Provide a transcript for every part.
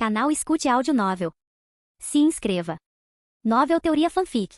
Canal Escute Áudio Novel. Se inscreva. Novel Teoria Fanfic.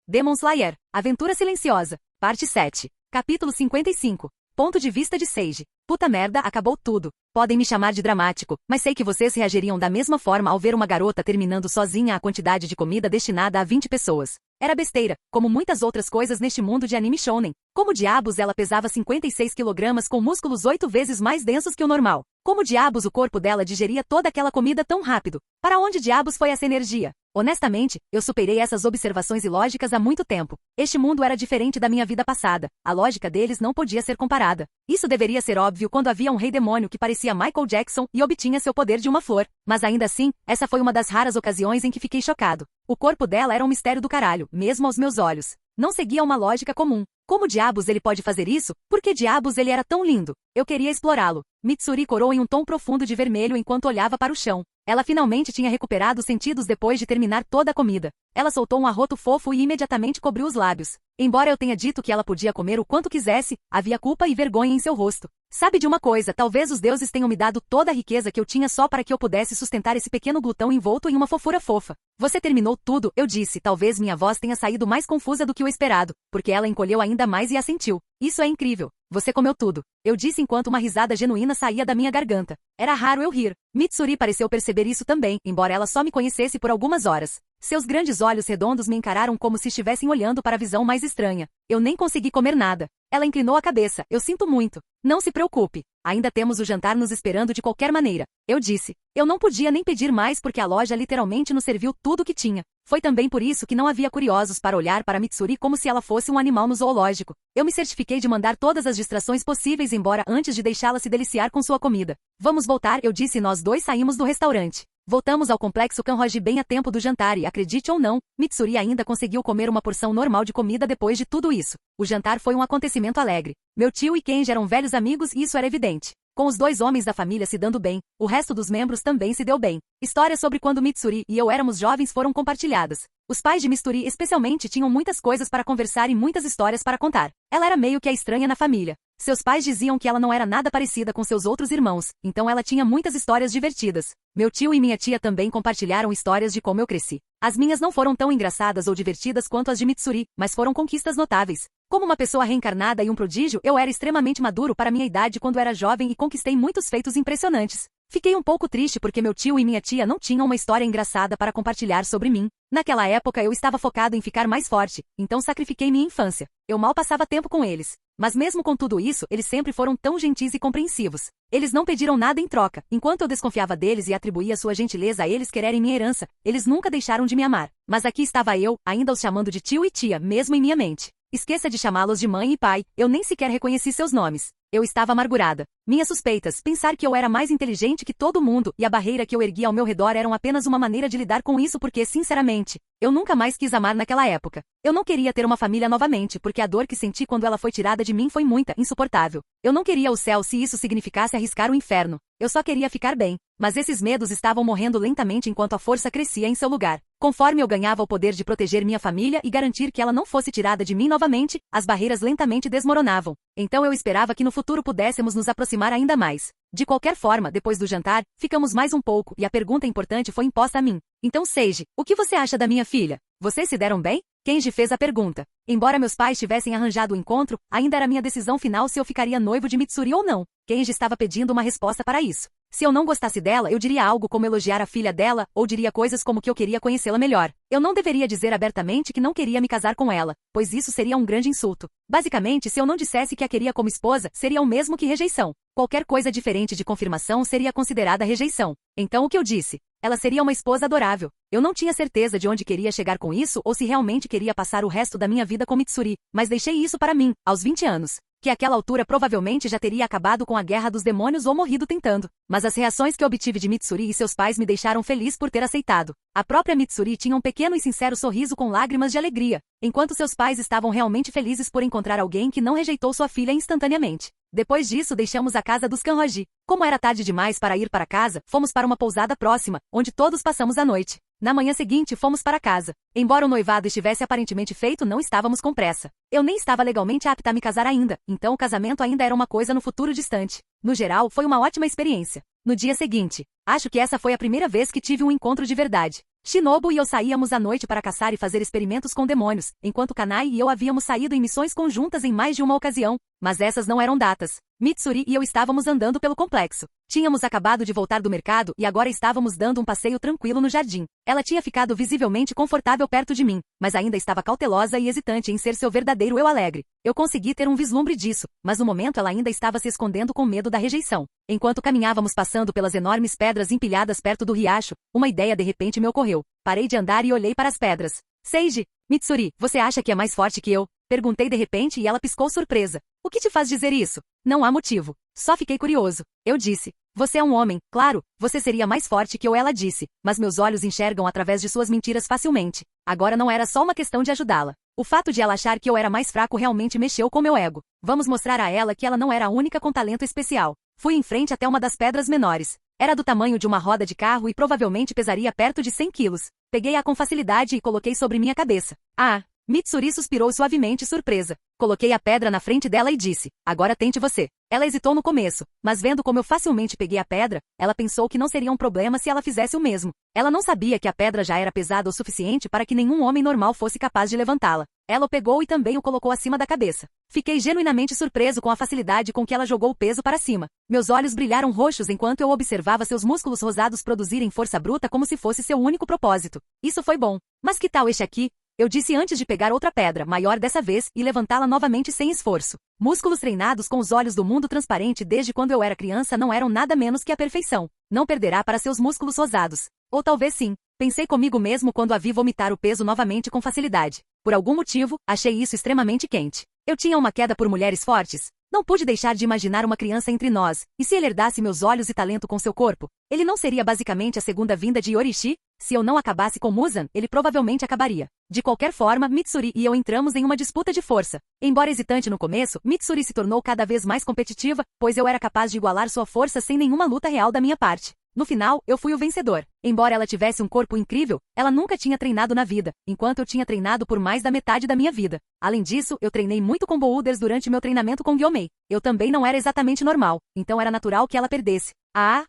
Demon Slayer, Aventura Silenciosa, Parte 7, Capítulo 55. Ponto de vista de Seiji. Puta merda, acabou tudo. Podem me chamar de dramático, mas sei que vocês reagiriam da mesma forma ao ver uma garota terminando sozinha a quantidade de comida destinada a 20 pessoas. Era besteira, como muitas outras coisas neste mundo de anime shounen. Como diabos ela pesava 56 kg com músculos 8 vezes mais densos que o normal? Como diabos o corpo dela digeria toda aquela comida tão rápido? Para onde diabos foi essa energia? Honestamente, eu superei essas observações ilógicas há muito tempo. Este mundo era diferente da minha vida passada. A lógica deles não podia ser comparada. Isso deveria ser óbvio quando havia um rei demônio que parecia Michael Jackson e obtinha seu poder de uma flor. Mas ainda assim, essa foi uma das raras ocasiões em que fiquei chocado. O corpo dela era um mistério do caralho, mesmo aos meus olhos. Não seguia uma lógica comum. Como diabos ele pode fazer isso? Por que diabos ele era tão lindo? Eu queria explorá-lo. Mitsuri corou em um tom profundo de vermelho enquanto olhava para o chão. Ela finalmente tinha recuperado os sentidos depois de terminar toda a comida. Ela soltou um arroto fofo e imediatamente cobriu os lábios. Embora eu tenha dito que ela podia comer o quanto quisesse, havia culpa e vergonha em seu rosto. Sabe de uma coisa, talvez os deuses tenham me dado toda a riqueza que eu tinha só para que eu pudesse sustentar esse pequeno glutão envolto em uma fofura fofa. Você terminou tudo, eu disse. Talvez minha voz tenha saído mais confusa do que o esperado, porque ela encolheu ainda mais e assentiu. Isso é incrível. Você comeu tudo. Eu disse enquanto uma risada genuína saía da minha garganta. Era raro eu rir. Mitsuri pareceu perceber isso também, embora ela só me conhecesse por algumas horas. Seus grandes olhos redondos me encararam como se estivessem olhando para a visão mais estranha. Eu nem consegui comer nada. Ela inclinou a cabeça. Eu sinto muito. Não se preocupe. Ainda temos o jantar nos esperando de qualquer maneira. Eu disse. Eu não podia nem pedir mais porque a loja literalmente nos serviu tudo o que tinha. Foi também por isso que não havia curiosos para olhar para Mitsuri como se ela fosse um animal no zoológico. Eu me certifiquei de mandar todas as distrações possíveis embora antes de deixá-la se deliciar com sua comida. Vamos voltar, eu disse e nós dois saímos do restaurante. Voltamos ao complexo Kanroji bem a tempo do jantar e, acredite ou não, Mitsuri ainda conseguiu comer uma porção normal de comida depois de tudo isso. O jantar foi um acontecimento alegre. Meu tio e Kenji eram velhos amigos e isso era evidente. Com os dois homens da família se dando bem, o resto dos membros também se deu bem. Histórias sobre quando Mitsuri e eu éramos jovens foram compartilhadas. Os pais de Mitsuri especialmente tinham muitas coisas para conversar e muitas histórias para contar. Ela era meio que a estranha na família. Seus pais diziam que ela não era nada parecida com seus outros irmãos, então ela tinha muitas histórias divertidas. Meu tio e minha tia também compartilharam histórias de como eu cresci. As minhas não foram tão engraçadas ou divertidas quanto as de Mitsuri, mas foram conquistas notáveis. Como uma pessoa reencarnada e um prodígio, eu era extremamente maduro para minha idade quando era jovem e conquistei muitos feitos impressionantes. Fiquei um pouco triste porque meu tio e minha tia não tinham uma história engraçada para compartilhar sobre mim. Naquela época eu estava focado em ficar mais forte, então sacrifiquei minha infância. Eu mal passava tempo com eles. Mas mesmo com tudo isso, eles sempre foram tão gentis e compreensivos. Eles não pediram nada em troca. Enquanto eu desconfiava deles e atribuía sua gentileza a eles quererem minha herança, eles nunca deixaram de me amar. Mas aqui estava eu, ainda os chamando de tio e tia, mesmo em minha mente. Esqueça de chamá-los de mãe e pai, eu nem sequer reconheci seus nomes. Eu estava amargurada. Minhas suspeitas, pensar que eu era mais inteligente que todo mundo e a barreira que eu erguia ao meu redor eram apenas uma maneira de lidar com isso porque, sinceramente, eu nunca mais quis amar naquela época. Eu não queria ter uma família novamente porque a dor que senti quando ela foi tirada de mim foi muita, insuportável. Eu não queria o céu se isso significasse arriscar o inferno. Eu só queria ficar bem. Mas esses medos estavam morrendo lentamente enquanto a força crescia em seu lugar. Conforme eu ganhava o poder de proteger minha família e garantir que ela não fosse tirada de mim novamente, as barreiras lentamente desmoronavam. Então eu esperava que no futuro pudéssemos nos aproximar ainda mais. De qualquer forma, depois do jantar, ficamos mais um pouco e a pergunta importante foi imposta a mim. Então Seiji, o que você acha da minha filha? Vocês se deram bem? Kenji fez a pergunta. Embora meus pais tivessem arranjado o encontro, ainda era minha decisão final se eu ficaria noivo de Mitsuri ou não. Kenji estava pedindo uma resposta para isso. Se eu não gostasse dela, eu diria algo como elogiar a filha dela, ou diria coisas como que eu queria conhecê-la melhor. Eu não deveria dizer abertamente que não queria me casar com ela, pois isso seria um grande insulto. Basicamente, se eu não dissesse que a queria como esposa, seria o mesmo que rejeição. Qualquer coisa diferente de confirmação seria considerada rejeição. Então o que eu disse? Ela seria uma esposa adorável. Eu não tinha certeza de onde queria chegar com isso ou se realmente queria passar o resto da minha vida com Mitsuri, mas deixei isso para mim, aos 20 anos. Que àquela altura provavelmente já teria acabado com a guerra dos demônios ou morrido tentando. Mas as reações que obtive de Mitsuri e seus pais me deixaram feliz por ter aceitado. A própria Mitsuri tinha um pequeno e sincero sorriso com lágrimas de alegria, enquanto seus pais estavam realmente felizes por encontrar alguém que não rejeitou sua filha instantaneamente. Depois disso deixamos a casa dos Kanroji. Como era tarde demais para ir para casa, fomos para uma pousada próxima, onde todos passamos a noite. Na manhã seguinte fomos para casa. Embora o noivado estivesse aparentemente feito, não estávamos com pressa. Eu nem estava legalmente apta a me casar ainda, então o casamento ainda era uma coisa no futuro distante. No geral, foi uma ótima experiência. No dia seguinte, acho que essa foi a primeira vez que tive um encontro de verdade. Shinobu e eu saíamos à noite para caçar e fazer experimentos com demônios, enquanto Kanai e eu havíamos saído em missões conjuntas em mais de uma ocasião, mas essas não eram datas. Mitsuri e eu estávamos andando pelo complexo. Tínhamos acabado de voltar do mercado e agora estávamos dando um passeio tranquilo no jardim. Ela tinha ficado visivelmente confortável perto de mim, mas ainda estava cautelosa e hesitante em ser seu verdadeiro eu alegre. Eu consegui ter um vislumbre disso, mas no momento ela ainda estava se escondendo com medo da rejeição. Enquanto caminhávamos passando pelas enormes pedras empilhadas perto do riacho, uma ideia de repente me ocorreu. Parei de andar e olhei para as pedras. Seiji, Mitsuri, você acha que é mais forte que eu? Perguntei de repente e ela piscou surpresa. O que te faz dizer isso? Não há motivo. Só fiquei curioso. Eu disse. Você é um homem, claro, você seria mais forte que eu, ela disse, mas meus olhos enxergam através de suas mentiras facilmente. Agora não era só uma questão de ajudá-la. O fato de ela achar que eu era mais fraco realmente mexeu com meu ego. Vamos mostrar a ela que ela não era a única com talento especial. Fui em frente até uma das pedras menores. Era do tamanho de uma roda de carro e provavelmente pesaria perto de 100 quilos. Peguei-a com facilidade e coloquei sobre minha cabeça. Ah! Mitsuri suspirou suavemente surpresa. Coloquei a pedra na frente dela e disse, agora tente você. Ela hesitou no começo, mas vendo como eu facilmente peguei a pedra, ela pensou que não seria um problema se ela fizesse o mesmo. Ela não sabia que a pedra já era pesada o suficiente para que nenhum homem normal fosse capaz de levantá-la. Ela o pegou e também o colocou acima da cabeça. Fiquei genuinamente surpreso com a facilidade com que ela jogou o peso para cima. Meus olhos brilharam roxos enquanto eu observava seus músculos rosados produzirem força bruta como se fosse seu único propósito. Isso foi bom. Mas que tal este aqui? Eu disse antes de pegar outra pedra, maior dessa vez, e levantá-la novamente sem esforço. Músculos treinados com os olhos do mundo transparente desde quando eu era criança não eram nada menos que a perfeição. Não perderá para seus músculos rosados. Ou talvez sim. Pensei comigo mesmo quando a vi vomitar o peso novamente com facilidade. Por algum motivo, achei isso extremamente quente. Eu tinha uma queda por mulheres fortes. Não pude deixar de imaginar uma criança entre nós, e se ele herdasse meus olhos e talento com seu corpo, ele não seria basicamente a segunda vinda de Yorishi? Se eu não acabasse com Muzan, ele provavelmente acabaria. De qualquer forma, Mitsuri e eu entramos em uma disputa de força. Embora hesitante no começo, Mitsuri se tornou cada vez mais competitiva, pois eu era capaz de igualar sua força sem nenhuma luta real da minha parte. No final, eu fui o vencedor. Embora ela tivesse um corpo incrível, ela nunca tinha treinado na vida, enquanto eu tinha treinado por mais da metade da minha vida. Além disso, eu treinei muito com boulders durante meu treinamento com Gyomei. Eu também não era exatamente normal, então era natural que ela perdesse. A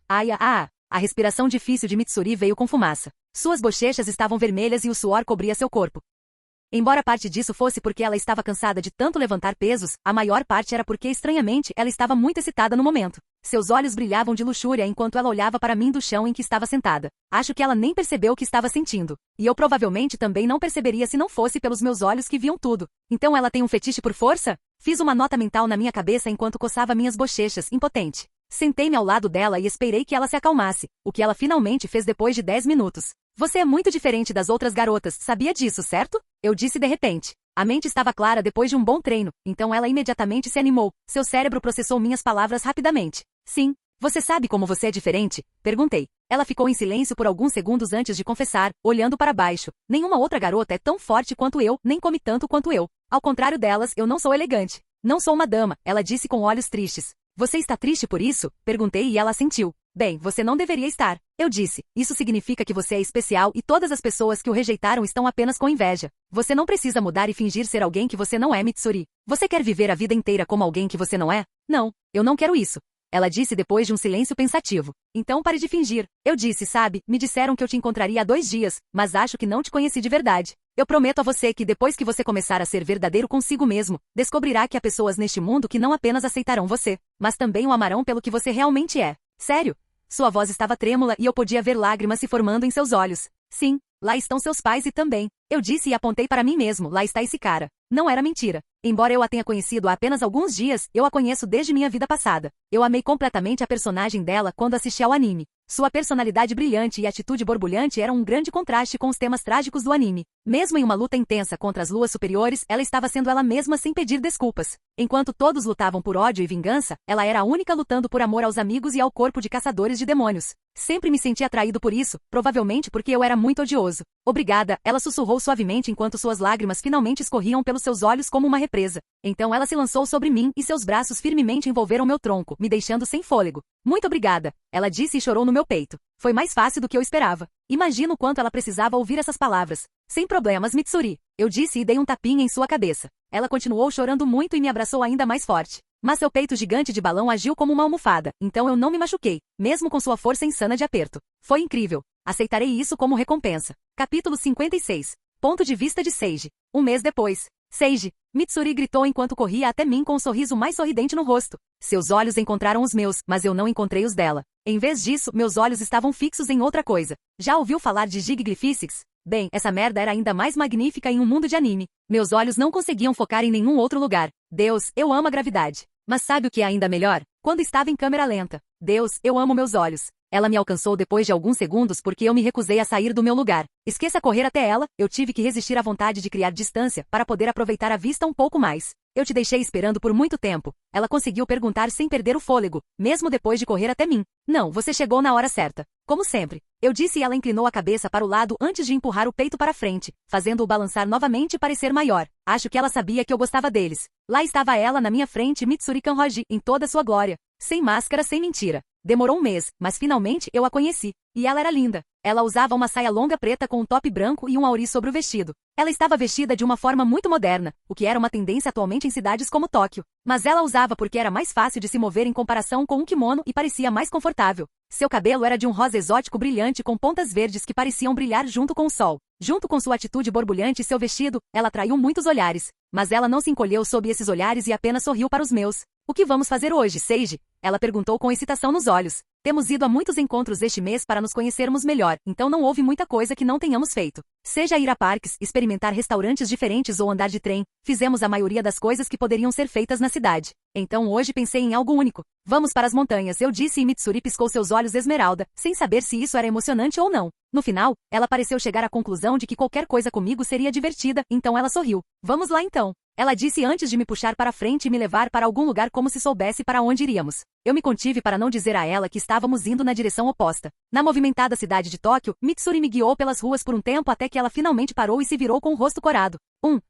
respiração difícil de Mitsuri veio com fumaça. Suas bochechas estavam vermelhas e o suor cobria seu corpo. Embora parte disso fosse porque ela estava cansada de tanto levantar pesos, a maior parte era porque, estranhamente, ela estava muito excitada no momento. Seus olhos brilhavam de luxúria enquanto ela olhava para mim do chão em que estava sentada. Acho que ela nem percebeu o que estava sentindo. E eu provavelmente também não perceberia se não fosse pelos meus olhos que viam tudo. Então ela tem um fetiche por força? Fiz uma nota mental na minha cabeça enquanto coçava minhas bochechas, impotente. Sentei-me ao lado dela e esperei que ela se acalmasse, o que ela finalmente fez depois de 10 minutos. Você é muito diferente das outras garotas, sabia disso, certo? Eu disse de repente. A mente estava clara depois de um bom treino, então ela imediatamente se animou. Seu cérebro processou minhas palavras rapidamente. Sim. Você sabe como você é diferente? Perguntei. Ela ficou em silêncio por alguns segundos antes de confessar, olhando para baixo. Nenhuma outra garota é tão forte quanto eu, nem come tanto quanto eu. Ao contrário delas, eu não sou elegante. Não sou uma dama, ela disse com olhos tristes. Você está triste por isso? Perguntei e ela assentiu. Bem, você não deveria estar. Eu disse, isso significa que você é especial e todas as pessoas que o rejeitaram estão apenas com inveja. Você não precisa mudar e fingir ser alguém que você não é, Mitsuri. Você quer viver a vida inteira como alguém que você não é? Não, eu não quero isso. Ela disse depois de um silêncio pensativo. Então pare de fingir. Eu disse, sabe, me disseram que eu te encontraria há 2 dias, mas acho que não te conheci de verdade. Eu prometo a você que depois que você começar a ser verdadeiro consigo mesmo, descobrirá que há pessoas neste mundo que não apenas aceitarão você, mas também o amarão pelo que você realmente é. Sério? Sua voz estava trêmula e eu podia ver lágrimas se formando em seus olhos. Sim, lá estão seus pais e também. Eu disse e apontei para mim mesmo, lá está esse cara. Não era mentira. Embora eu a tenha conhecido há apenas alguns dias, eu a conheço desde minha vida passada. Eu amei completamente a personagem dela quando assisti ao anime. Sua personalidade brilhante e atitude borbulhante eram um grande contraste com os temas trágicos do anime. Mesmo em uma luta intensa contra as luas superiores, ela estava sendo ela mesma sem pedir desculpas. Enquanto todos lutavam por ódio e vingança, ela era a única lutando por amor aos amigos e ao corpo de caçadores de demônios. Sempre me senti atraído por isso, provavelmente porque eu era muito odioso. Obrigada, ela sussurrou suavemente enquanto suas lágrimas finalmente escorriam pelos seus olhos como uma represa. Então ela se lançou sobre mim e seus braços firmemente envolveram meu tronco, me deixando sem fôlego. Muito obrigada, ela disse e chorou no meu peito. Foi mais fácil do que eu esperava. Imagino o quanto ela precisava ouvir essas palavras. Sem problemas, Mitsuri. Eu disse e dei um tapinha em sua cabeça. Ela continuou chorando muito e me abraçou ainda mais forte. Mas seu peito gigante de balão agiu como uma almofada, então eu não me machuquei, mesmo com sua força insana de aperto. Foi incrível. Aceitarei isso como recompensa. Capítulo 56. Ponto de vista de Seiji. Um mês depois. Seiji, Mitsuri gritou enquanto corria até mim com um sorriso mais sorridente no rosto. Seus olhos encontraram os meus, mas eu não encontrei os dela. Em vez disso, meus olhos estavam fixos em outra coisa. Já ouviu falar de Jig-Glyphysics? Bem, essa merda era ainda mais magnífica em um mundo de anime. Meus olhos não conseguiam focar em nenhum outro lugar. Deus, eu amo a gravidade. Mas sabe o que é ainda melhor? Quando estava em câmera lenta. Deus, eu amo meus olhos. Ela me alcançou depois de alguns segundos porque eu me recusei a sair do meu lugar. Esqueça correr até ela, eu tive que resistir à vontade de criar distância para poder aproveitar a vista um pouco mais. Eu te deixei esperando por muito tempo. Ela conseguiu perguntar sem perder o fôlego, mesmo depois de correr até mim. Não, você chegou na hora certa. Como sempre. Eu disse e ela inclinou a cabeça para o lado antes de empurrar o peito para frente, fazendo-o balançar novamente e parecer maior. Acho que ela sabia que eu gostava deles. Lá estava ela na minha frente, Mitsuri Kanroji, em toda sua glória. Sem máscara, sem mentira. Demorou um mês, mas finalmente eu a conheci. E ela era linda. Ela usava uma saia longa preta com um top branco e um auri sobre o vestido. Ela estava vestida de uma forma muito moderna, o que era uma tendência atualmente em cidades como Tóquio. Mas ela usava porque era mais fácil de se mover em comparação com um kimono e parecia mais confortável. Seu cabelo era de um rosa exótico brilhante com pontas verdes que pareciam brilhar junto com o sol. Junto com sua atitude borbulhante e seu vestido, ela atraiu muitos olhares. Mas ela não se encolheu sob esses olhares e apenas sorriu para os meus. O que vamos fazer hoje, Seiji? Ela perguntou com excitação nos olhos. Temos ido a muitos encontros este mês para nos conhecermos melhor, então não houve muita coisa que não tenhamos feito. Seja ir a parques, experimentar restaurantes diferentes ou andar de trem, fizemos a maioria das coisas que poderiam ser feitas na cidade. Então hoje pensei em algo único. Vamos para as montanhas, eu disse e Mitsuri piscou seus olhos esmeralda, sem saber se isso era emocionante ou não. No final, ela pareceu chegar à conclusão de que qualquer coisa comigo seria divertida, então ela sorriu. Vamos lá então. Ela disse antes de me puxar para frente e me levar para algum lugar como se soubesse para onde iríamos. Eu me contive para não dizer a ela que estávamos indo na direção oposta. Na movimentada cidade de Tóquio, Mitsuri me guiou pelas ruas por um tempo até que ela finalmente parou e se virou com o rosto corado.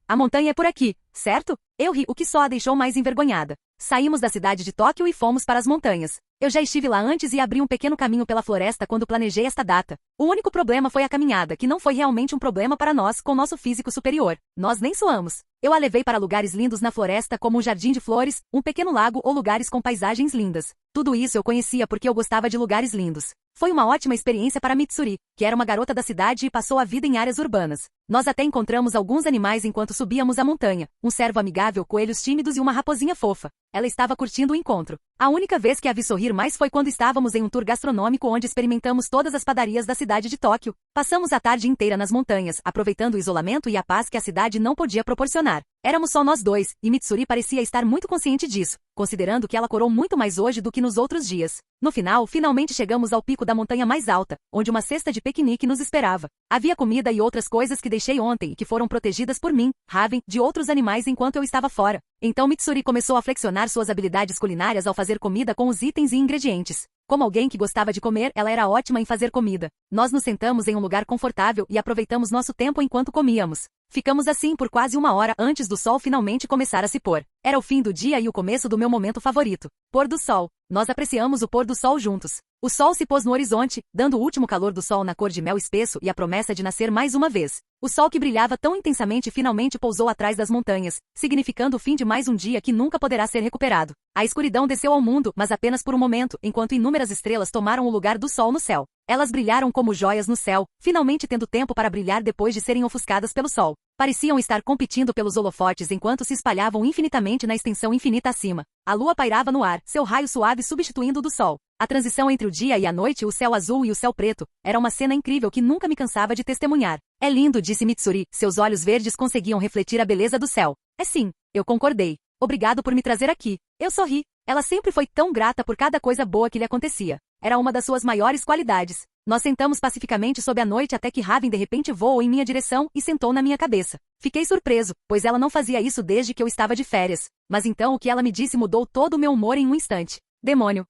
A montanha é por aqui, certo? Eu ri, o que só a deixou mais envergonhada. Saímos da cidade de Tóquio e fomos para as montanhas. Eu já estive lá antes e abri um pequeno caminho pela floresta quando planejei esta data. O único problema foi a caminhada, que não foi realmente um problema para nós com nosso físico superior. Nós nem suamos. Eu a levei para lugares lindos na floresta como um jardim de flores, um pequeno lago ou lugares com paisagens lindas. Tudo isso eu conhecia porque eu gostava de lugares lindos. Foi uma ótima experiência para Mitsuri, que era uma garota da cidade e passou a vida em áreas urbanas. Nós até encontramos alguns animais enquanto subíamos a montanha, um cervo amigável, coelhos tímidos e uma raposinha fofa. Ela estava curtindo o encontro. A única vez que a vi sorrir mais foi quando estávamos em um tour gastronômico onde experimentamos todas as padarias da cidade de Tóquio. Passamos a tarde inteira nas montanhas, aproveitando o isolamento e a paz que a cidade não podia proporcionar. Éramos só nós dois, e Mitsuri parecia estar muito consciente disso, considerando que ela corou muito mais hoje do que nos outros dias. No final, finalmente chegamos ao pico da montanha mais alta, onde uma cesta de piquenique nos esperava. Havia comida e outras coisas que deixei ontem e que foram protegidas por mim, Raven, de outros animais enquanto eu estava fora. Então Mitsuri começou a flexionar suas habilidades culinárias ao fazer comida com os itens e ingredientes. Como alguém que gostava de comer, ela era ótima em fazer comida. Nós nos sentamos em um lugar confortável e aproveitamos nosso tempo enquanto comíamos. Ficamos assim por quase uma hora antes do sol finalmente começar a se pôr. Era o fim do dia e o começo do meu momento favorito. Pôr do sol. Nós apreciamos o pôr do sol juntos. O sol se pôs no horizonte, dando o último calor do sol na cor de mel espesso e a promessa de nascer mais uma vez. O sol que brilhava tão intensamente finalmente pousou atrás das montanhas, significando o fim de mais um dia que nunca poderá ser recuperado. A escuridão desceu ao mundo, mas apenas por um momento, enquanto inúmeras estrelas tomaram o lugar do sol no céu. Elas brilharam como joias no céu, finalmente tendo tempo para brilhar depois de serem ofuscadas pelo sol. Pareciam estar competindo pelos holofotes enquanto se espalhavam infinitamente na extensão infinita acima. A lua pairava no ar, seu raio suave substituindo o do sol. A transição entre o dia e a noite, o céu azul e o céu preto, era uma cena incrível que nunca me cansava de testemunhar. É lindo, disse Mitsuri, seus olhos verdes conseguiam refletir a beleza do céu. É sim, eu concordei. Obrigado por me trazer aqui. Eu sorri. Ela sempre foi tão grata por cada coisa boa que lhe acontecia. Era uma das suas maiores qualidades. Nós sentamos pacificamente sob a noite até que Raven de repente voou em minha direção e sentou na minha cabeça. Fiquei surpreso, pois ela não fazia isso desde que eu estava de férias. Mas então o que ela me disse mudou todo o meu humor em um instante. Demônio.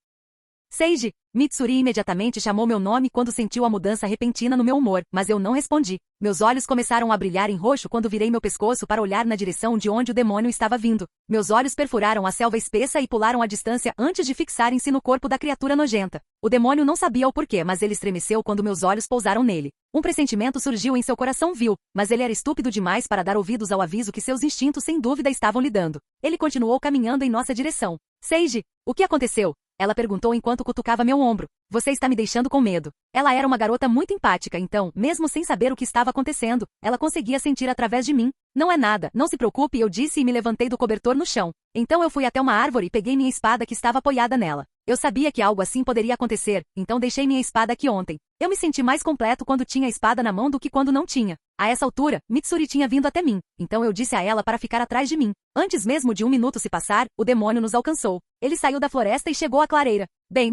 Seiji! Mitsuri imediatamente chamou meu nome quando sentiu a mudança repentina no meu humor, mas eu não respondi. Meus olhos começaram a brilhar em roxo quando virei meu pescoço para olhar na direção de onde o demônio estava vindo. Meus olhos perfuraram a selva espessa e pularam a distância antes de fixarem-se no corpo da criatura nojenta. O demônio não sabia o porquê, mas ele estremeceu quando meus olhos pousaram nele. Um pressentimento surgiu em seu coração vil, mas ele era estúpido demais para dar ouvidos ao aviso que seus instintos sem dúvida estavam lhe dando. Ele continuou caminhando em nossa direção. Seiji, o que aconteceu? Ela perguntou enquanto cutucava meu ombro. Você está me deixando com medo. Ela era uma garota muito empática, então, mesmo sem saber o que estava acontecendo, ela conseguia sentir através de mim. Não é nada, não se preocupe, eu disse e me levantei do cobertor no chão. Então eu fui até uma árvore e peguei minha espada que estava apoiada nela. Eu sabia que algo assim poderia acontecer, então deixei minha espada aqui ontem. Eu me senti mais completo quando tinha a espada na mão do que quando não tinha. A essa altura, Mitsuri tinha vindo até mim, então eu disse a ela para ficar atrás de mim. Antes mesmo de 1 minuto se passar, o demônio nos alcançou. Ele saiu da floresta e chegou à clareira. Bem,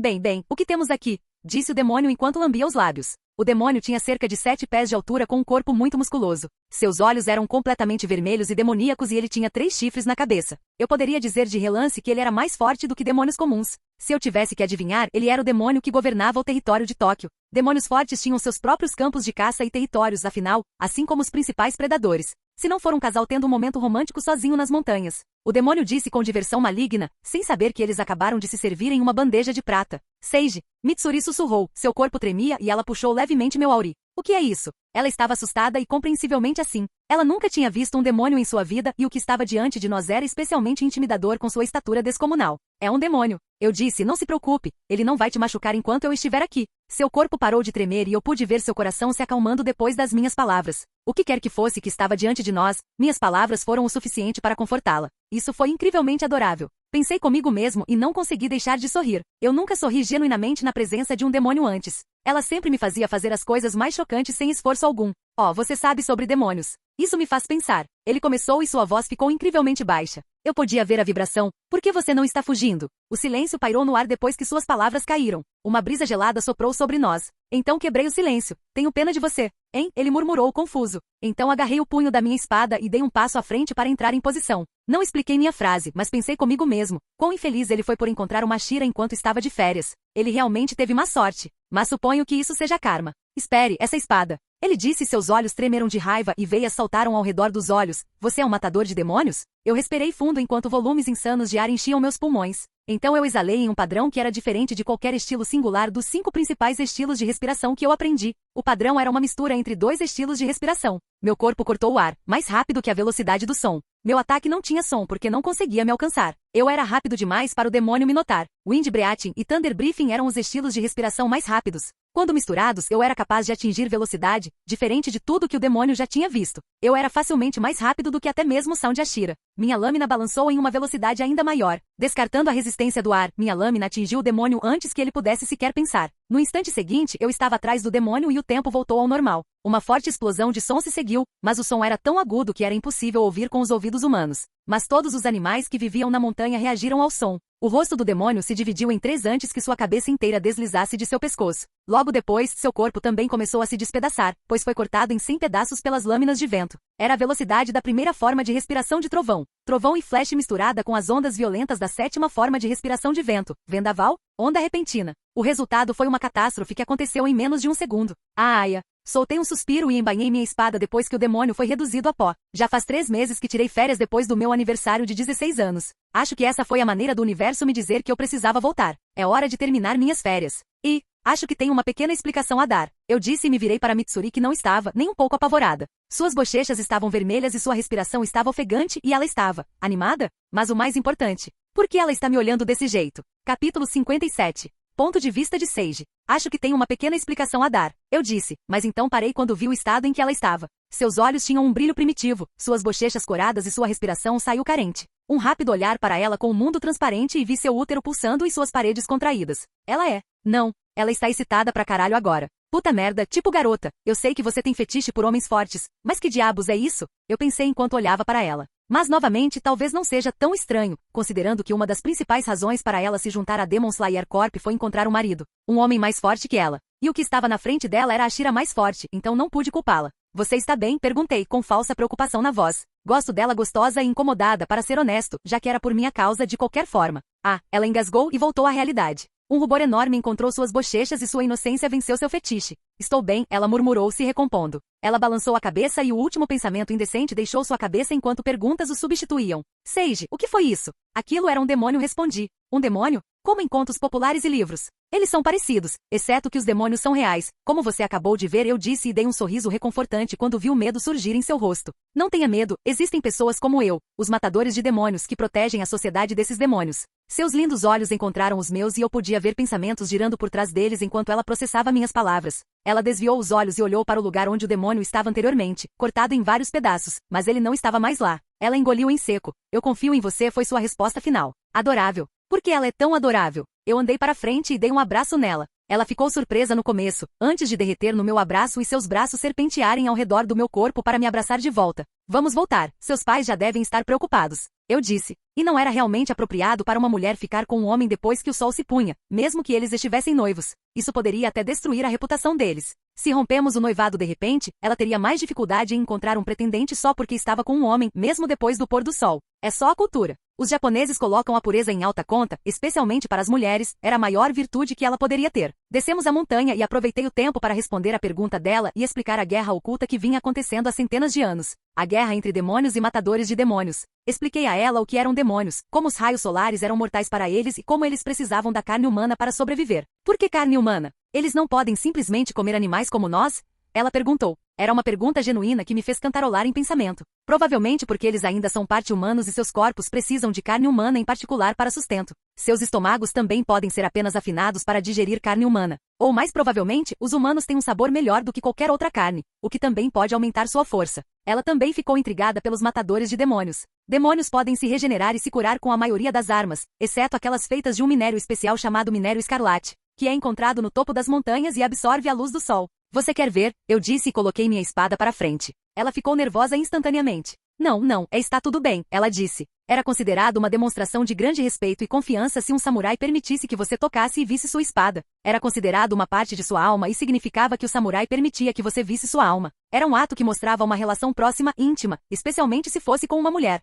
o que temos aqui? Disse o demônio enquanto lambia os lábios. O demônio tinha cerca de 7 pés de altura com um corpo muito musculoso. Seus olhos eram completamente vermelhos e demoníacos e ele tinha 3 chifres na cabeça. Eu poderia dizer de relance que ele era mais forte do que demônios comuns. Se eu tivesse que adivinhar, ele era o demônio que governava o território de Tóquio. Demônios fortes tinham seus próprios campos de caça e territórios, afinal, assim como os principais predadores. Se não for um casal tendo um momento romântico sozinho nas montanhas. O demônio disse com diversão maligna, sem saber que eles acabaram de se servir em uma bandeja de prata. Seiji! Mitsuri sussurrou, seu corpo tremia e ela puxou levemente meu auri. O que é isso? Ela estava assustada e compreensivelmente assim. Ela nunca tinha visto um demônio em sua vida e o que estava diante de nós era especialmente intimidador com sua estatura descomunal. É um demônio. Eu disse, não se preocupe, ele não vai te machucar enquanto eu estiver aqui. Seu corpo parou de tremer e eu pude ver seu coração se acalmando depois das minhas palavras. O que quer que fosse que estava diante de nós, minhas palavras foram o suficiente para confortá-la. Isso foi incrivelmente adorável. Pensei comigo mesmo e não consegui deixar de sorrir. Eu nunca sorri genuinamente na presença de um demônio antes. Ela sempre me fazia fazer as coisas mais chocantes sem esforço algum. Oh, você sabe sobre demônios. Isso me faz pensar. Ele começou e sua voz ficou incrivelmente baixa. Eu podia ver a vibração. Por que você não está fugindo? O silêncio pairou no ar depois que suas palavras caíram. Uma brisa gelada soprou sobre nós. Então quebrei o silêncio. Tenho pena de você. Hein? Ele murmurou confuso. Então agarrei o punho da minha espada e dei um passo à frente para entrar em posição. Não expliquei minha frase, mas pensei comigo mesmo. Quão infeliz ele foi por encontrar uma Shira enquanto estava de férias. Ele realmente teve má sorte. Mas suponho que isso seja karma. Espere, essa espada. Ele disse e seus olhos tremeram de raiva e veias saltaram ao redor dos olhos. Você é um matador de demônios? Eu respirei fundo enquanto volumes insanos de ar enchiam meus pulmões. Então eu exalei em um padrão que era diferente de qualquer estilo singular dos 5 principais estilos de respiração que eu aprendi. O padrão era uma mistura entre 2 estilos de respiração. Meu corpo cortou o ar, mais rápido que a velocidade do som. Meu ataque não tinha som porque não conseguia me alcançar. Eu era rápido demais para o demônio me notar. Wind Breathing e Thunder Breathing eram os estilos de respiração mais rápidos. Quando misturados, eu era capaz de atingir velocidade, diferente de tudo que o demônio já tinha visto. Eu era facilmente mais rápido do que até mesmo Sound Ashira. Minha lâmina balançou em uma velocidade ainda maior. Descartando a resistência do ar, minha lâmina atingiu o demônio antes que ele pudesse sequer pensar. No instante seguinte, eu estava atrás do demônio e o tempo voltou ao normal. Uma forte explosão de som se seguiu, mas o som era tão agudo que era impossível ouvir com os ouvidos humanos. Mas todos os animais que viviam na montanha reagiram ao som. O rosto do demônio se dividiu em 3 antes que sua cabeça inteira deslizasse de seu pescoço. Logo depois, seu corpo também começou a se despedaçar, pois foi cortado em 100 pedaços pelas lâminas de vento. Era a velocidade da primeira forma de respiração de trovão. Trovão e flash misturada com as ondas violentas da 7ª forma de respiração de vento. Vendaval? Onda repentina. O resultado foi uma catástrofe que aconteceu em menos de 1 segundo. Aia! Soltei um suspiro e embainhei minha espada depois que o demônio foi reduzido a pó. Já faz 3 meses que tirei férias depois do meu aniversário de 16 anos. Acho que essa foi a maneira do universo me dizer que eu precisava voltar. É hora de terminar minhas férias. E acho que tenho uma pequena explicação a dar. Eu disse e me virei para Mitsuri que não estava nem um pouco apavorada. Suas bochechas estavam vermelhas e sua respiração estava ofegante e ela estava animada? Mas o mais importante, por que ela está me olhando desse jeito? Capítulo 57. Ponto de vista de Seiji. Acho que tenho uma pequena explicação a dar. Eu disse, mas então parei quando vi o estado em que ela estava. Seus olhos tinham um brilho primitivo, suas bochechas coradas e sua respiração saiu carente. Um rápido olhar para ela com o mundo transparente e vi seu útero pulsando e suas paredes contraídas. Ela é. Não. Ela está excitada pra caralho agora. Puta merda, tipo garota. Eu sei que você tem fetiche por homens fortes, mas que diabos é isso? Eu pensei enquanto olhava para ela. Mas novamente talvez não seja tão estranho, considerando que uma das principais razões para ela se juntar a Demon Slayer Corp foi encontrar um marido, um homem mais forte que ela. E o que estava na frente dela era a Shira mais forte, então não pude culpá-la. Você está bem? Perguntei, com falsa preocupação na voz. Gosto dela gostosa e incomodada, para ser honesto, já que era por minha causa de qualquer forma. Ah, ela engasgou e voltou à realidade. Um rubor enorme encontrou suas bochechas e sua inocência venceu seu fetiche. Estou bem, ela murmurou, se recompondo. Ela balançou a cabeça e o último pensamento indecente deixou sua cabeça enquanto perguntas o substituíam. Sage, o que foi isso? Aquilo era um demônio, respondi. Um demônio? Como em contos populares e livros. Eles são parecidos, exceto que os demônios são reais. Como você acabou de ver, eu disse e dei um sorriso reconfortante quando vi o medo surgir em seu rosto. Não tenha medo, existem pessoas como eu, os matadores de demônios que protegem a sociedade desses demônios. Seus lindos olhos encontraram os meus e eu podia ver pensamentos girando por trás deles enquanto ela processava minhas palavras. Ela desviou os olhos e olhou para o lugar onde o demônio estava anteriormente, cortado em vários pedaços, mas ele não estava mais lá. Ela engoliu em seco. Eu confio em você, foi sua resposta final. Adorável. Por que ela é tão adorável? Eu andei para frente e dei um abraço nela. Ela ficou surpresa no começo, antes de derreter no meu abraço e seus braços serpentearem ao redor do meu corpo para me abraçar de volta. Vamos voltar, seus pais já devem estar preocupados. Eu disse. E não era realmente apropriado para uma mulher ficar com um homem depois que o sol se punha, mesmo que eles estivessem noivos. Isso poderia até destruir a reputação deles. Se rompemos o noivado de repente, ela teria mais dificuldade em encontrar um pretendente só porque estava com um homem, mesmo depois do pôr do sol. É só a cultura. Os japoneses colocam a pureza em alta conta, especialmente para as mulheres, era a maior virtude que ela poderia ter. Descemos a montanha e aproveitei o tempo para responder a pergunta dela e explicar a guerra oculta que vinha acontecendo há centenas de anos. A guerra entre demônios e matadores de demônios. Expliquei a ela o que eram demônios, como os raios solares eram mortais para eles e como eles precisavam da carne humana para sobreviver. Por que carne humana? Eles não podem simplesmente comer animais como nós? Ela perguntou. Era uma pergunta genuína que me fez cantarolar em pensamento. Provavelmente porque eles ainda são parte humanos e seus corpos precisam de carne humana em particular para sustento. Seus estômagos também podem ser apenas afinados para digerir carne humana. Ou mais provavelmente, os humanos têm um sabor melhor do que qualquer outra carne, o que também pode aumentar sua força. Ela também ficou intrigada pelos matadores de demônios. Demônios podem se regenerar e se curar com a maioria das armas, exceto aquelas feitas de um minério especial chamado minério escarlate, que é encontrado no topo das montanhas e absorve a luz do sol. Você quer ver? Eu disse e coloquei minha espada para frente. Ela ficou nervosa instantaneamente. Não, está tudo bem, ela disse. Era considerado uma demonstração de grande respeito e confiança se um samurai permitisse que você tocasse e visse sua espada. Era considerado uma parte de sua alma e significava que o samurai permitia que você visse sua alma. Era um ato que mostrava uma relação próxima e íntima, especialmente se fosse com uma mulher.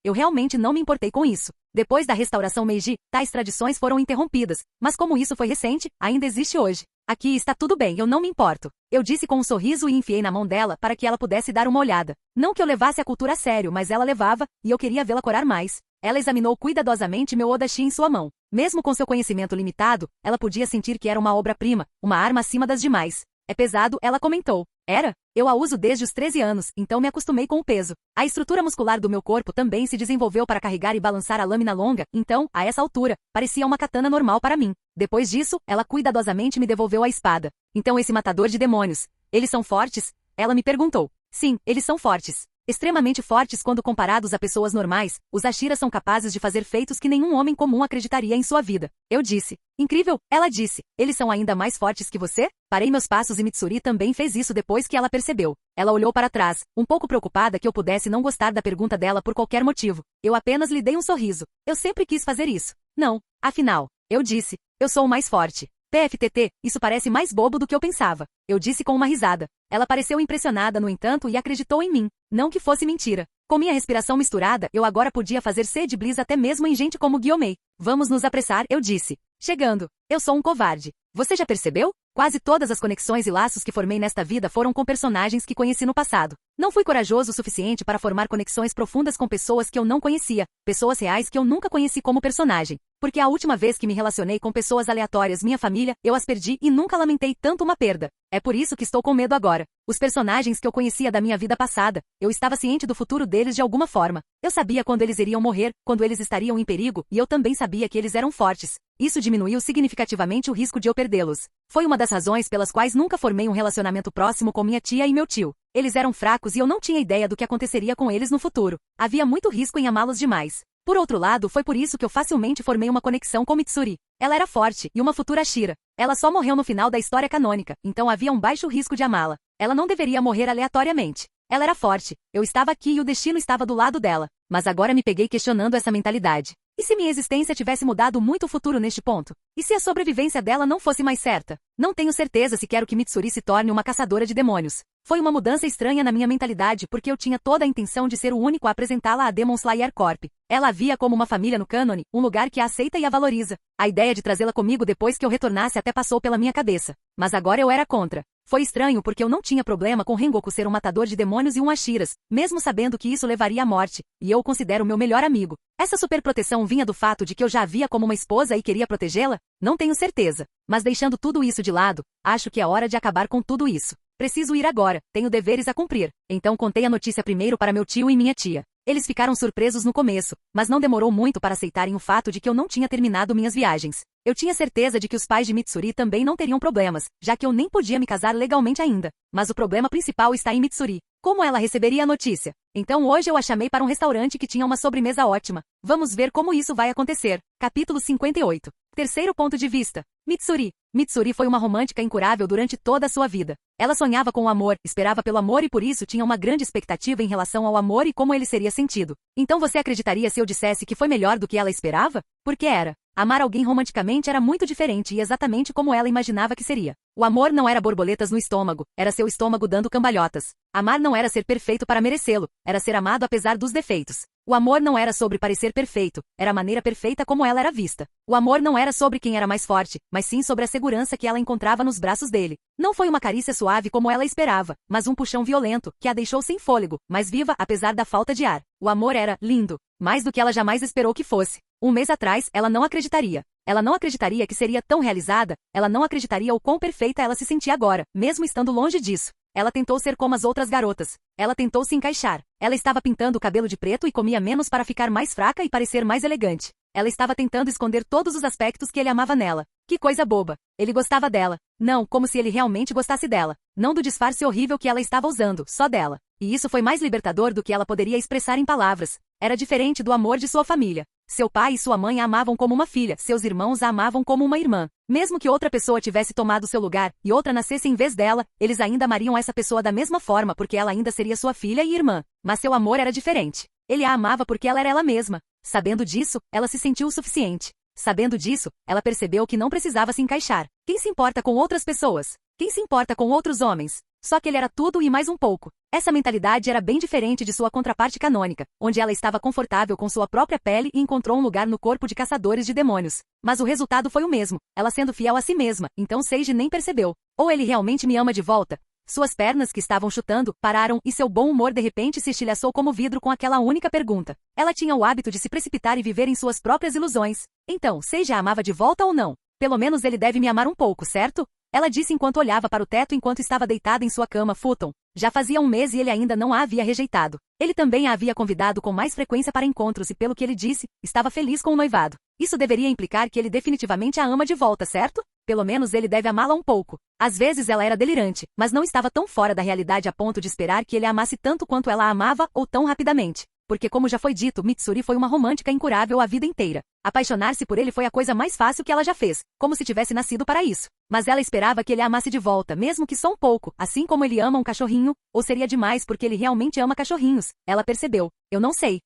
Eu realmente não me importei com isso. Depois da restauração Meiji, tais tradições foram interrompidas, mas como isso foi recente, ainda existe hoje. Aqui está tudo bem, eu não me importo. Eu disse com um sorriso e enfiei na mão dela para que ela pudesse dar uma olhada. Não que eu levasse a cultura a sério, mas ela levava, e eu queria vê-la corar mais. Ela examinou cuidadosamente meu odashi em sua mão. Mesmo com seu conhecimento limitado, ela podia sentir que era uma obra-prima, uma arma acima das demais. É pesado, ela comentou. Era? Eu a uso desde os 13 anos, então me acostumei com o peso. A estrutura muscular do meu corpo também se desenvolveu para carregar e balançar a lâmina longa, então, a essa altura, parecia uma katana normal para mim. Depois disso, ela cuidadosamente me devolveu a espada. Então esse matador de demônios, eles são fortes? Ela me perguntou. Sim, eles são fortes. Extremamente fortes quando comparados a pessoas normais, os Ashiras são capazes de fazer feitos que nenhum homem comum acreditaria em sua vida. Eu disse. Incrível, ela disse. Eles são ainda mais fortes que você? Parei meus passos e Mitsuri também fez isso depois que ela percebeu. Ela olhou para trás, um pouco preocupada que eu pudesse não gostar da pergunta dela por qualquer motivo. Eu apenas lhe dei um sorriso. Eu sempre quis fazer isso. Não, afinal. Eu disse. Eu sou o mais forte. PFTT, isso parece mais bobo do que eu pensava. Eu disse com uma risada. Ela pareceu impressionada, no entanto, e acreditou em mim. Não que fosse mentira. Com minha respiração misturada, eu agora podia fazer Sede Bliss até mesmo em gente como Gyomei. Vamos nos apressar, eu disse. Chegando. Eu sou um covarde. Você já percebeu? Quase todas as conexões e laços que formei nesta vida foram com personagens que conheci no passado. Não fui corajoso o suficiente para formar conexões profundas com pessoas que eu não conhecia, pessoas reais que eu nunca conheci como personagem. Porque a última vez que me relacionei com pessoas aleatórias, minha família, eu as perdi e nunca lamentei tanto uma perda. É por isso que estou com medo agora. Os personagens que eu conhecia da minha vida passada, eu estava ciente do futuro deles de alguma forma. Eu sabia quando eles iriam morrer, quando eles estariam em perigo, e eu também sabia que eles eram fortes. Isso diminuiu significativamente o risco de eu perdê-los. Foi uma das razões pelas quais nunca formei um relacionamento próximo com minha tia e meu tio. Eles eram fracos e eu não tinha ideia do que aconteceria com eles no futuro. Havia muito risco em amá-los demais. Por outro lado, foi por isso que eu facilmente formei uma conexão com Mitsuri. Ela era forte, e uma futura Ashira. Ela só morreu no final da história canônica, então havia um baixo risco de amá-la. Ela não deveria morrer aleatoriamente. Ela era forte, eu estava aqui e o destino estava do lado dela. Mas agora me peguei questionando essa mentalidade. E se minha existência tivesse mudado muito o futuro neste ponto? E se a sobrevivência dela não fosse mais certa? Não tenho certeza se quero que Mitsuri se torne uma caçadora de demônios. Foi uma mudança estranha na minha mentalidade porque eu tinha toda a intenção de ser o único a apresentá-la à Demon Slayer Corp. Ela a via como uma família no cânone, um lugar que a aceita e a valoriza. A ideia de trazê-la comigo depois que eu retornasse até passou pela minha cabeça. Mas agora eu era contra. Foi estranho porque eu não tinha problema com Rengoku ser um matador de demônios e um Ashiras, mesmo sabendo que isso levaria à morte, e eu o considero meu melhor amigo. Essa superproteção vinha do fato de que eu já a via como uma esposa e queria protegê-la? Não tenho certeza. Mas deixando tudo isso de lado, acho que é hora de acabar com tudo isso. Preciso ir agora, tenho deveres a cumprir. Então contei a notícia primeiro para meu tio e minha tia. Eles ficaram surpresos no começo, mas não demorou muito para aceitarem o fato de que eu não tinha terminado minhas viagens. Eu tinha certeza de que os pais de Mitsuri também não teriam problemas, já que eu nem podia me casar legalmente ainda. Mas o problema principal está em Mitsuri. Como ela receberia a notícia? Então hoje eu a chamei para um restaurante que tinha uma sobremesa ótima. Vamos ver como isso vai acontecer. Capítulo 58. Terceiro ponto de vista. Mitsuri. Mitsuri foi uma romântica incurável durante toda a sua vida. Ela sonhava com o amor, esperava pelo amor e por isso tinha uma grande expectativa em relação ao amor e como ele seria sentido. Então você acreditaria se eu dissesse que foi melhor do que ela esperava? Porque era. Amar alguém romanticamente era muito diferente e exatamente como ela imaginava que seria. O amor não era borboletas no estômago, era seu estômago dando cambalhotas. Amar não era ser perfeito para merecê-lo, era ser amado apesar dos defeitos. O amor não era sobre parecer perfeito, era a maneira perfeita como ela era vista. O amor não era sobre quem era mais forte, mas sim sobre a segurança que ela encontrava nos braços dele. Não foi uma carícia suave como ela esperava, mas um puxão violento, que a deixou sem fôlego, mas viva apesar da falta de ar. O amor era lindo, mais do que ela jamais esperou que fosse. Um mês atrás, ela não acreditaria. Ela não acreditaria que seria tão realizada, ela não acreditaria o quão perfeita ela se sentia agora, mesmo estando longe disso. Ela tentou ser como as outras garotas. Ela tentou se encaixar. Ela estava pintando o cabelo de preto e comia menos para ficar mais fraca e parecer mais elegante. Ela estava tentando esconder todos os aspectos que ele amava nela. Que coisa boba. Ele gostava dela. Não, como se ele realmente gostasse dela. Não do disfarce horrível que ela estava usando, só dela. E isso foi mais libertador do que ela poderia expressar em palavras. Era diferente do amor de sua família. Seu pai e sua mãe a amavam como uma filha, seus irmãos a amavam como uma irmã. Mesmo que outra pessoa tivesse tomado seu lugar e outra nascesse em vez dela, eles ainda amariam essa pessoa da mesma forma porque ela ainda seria sua filha e irmã. Mas seu amor era diferente. Ele a amava porque ela era ela mesma. Sabendo disso, ela se sentiu o suficiente. Sabendo disso, ela percebeu que não precisava se encaixar. Quem se importa com outras pessoas? Quem se importa com outros homens? Só que ele era tudo e mais um pouco. Essa mentalidade era bem diferente de sua contraparte canônica, onde ela estava confortável com sua própria pele e encontrou um lugar no corpo de caçadores de demônios. Mas o resultado foi o mesmo, ela sendo fiel a si mesma, então Seiji nem percebeu. Ou ele realmente me ama de volta? Suas pernas que estavam chutando, pararam e seu bom humor de repente se estilhaçou como vidro com aquela única pergunta. Ela tinha o hábito de se precipitar e viver em suas próprias ilusões. Então, Seiji a amava de volta ou não? Pelo menos ele deve me amar um pouco, certo? Ela disse enquanto olhava para o teto enquanto estava deitada em sua cama futon. Já fazia um mês e ele ainda não a havia rejeitado. Ele também a havia convidado com mais frequência para encontros e pelo que ele disse, estava feliz com o noivado. Isso deveria implicar que ele definitivamente a ama de volta, certo? Pelo menos ele deve amá-la um pouco. Às vezes ela era delirante, mas não estava tão fora da realidade a ponto de esperar que ele a amasse tanto quanto ela a amava ou tão rapidamente. Porque como já foi dito, Mitsuri foi uma romântica incurável a vida inteira. Apaixonar-se por ele foi a coisa mais fácil que ela já fez, como se tivesse nascido para isso. Mas ela esperava que ele a amasse de volta, mesmo que só um pouco, assim como ele ama um cachorrinho, ou seria demais porque ele realmente ama cachorrinhos. Ela percebeu. Eu não sei.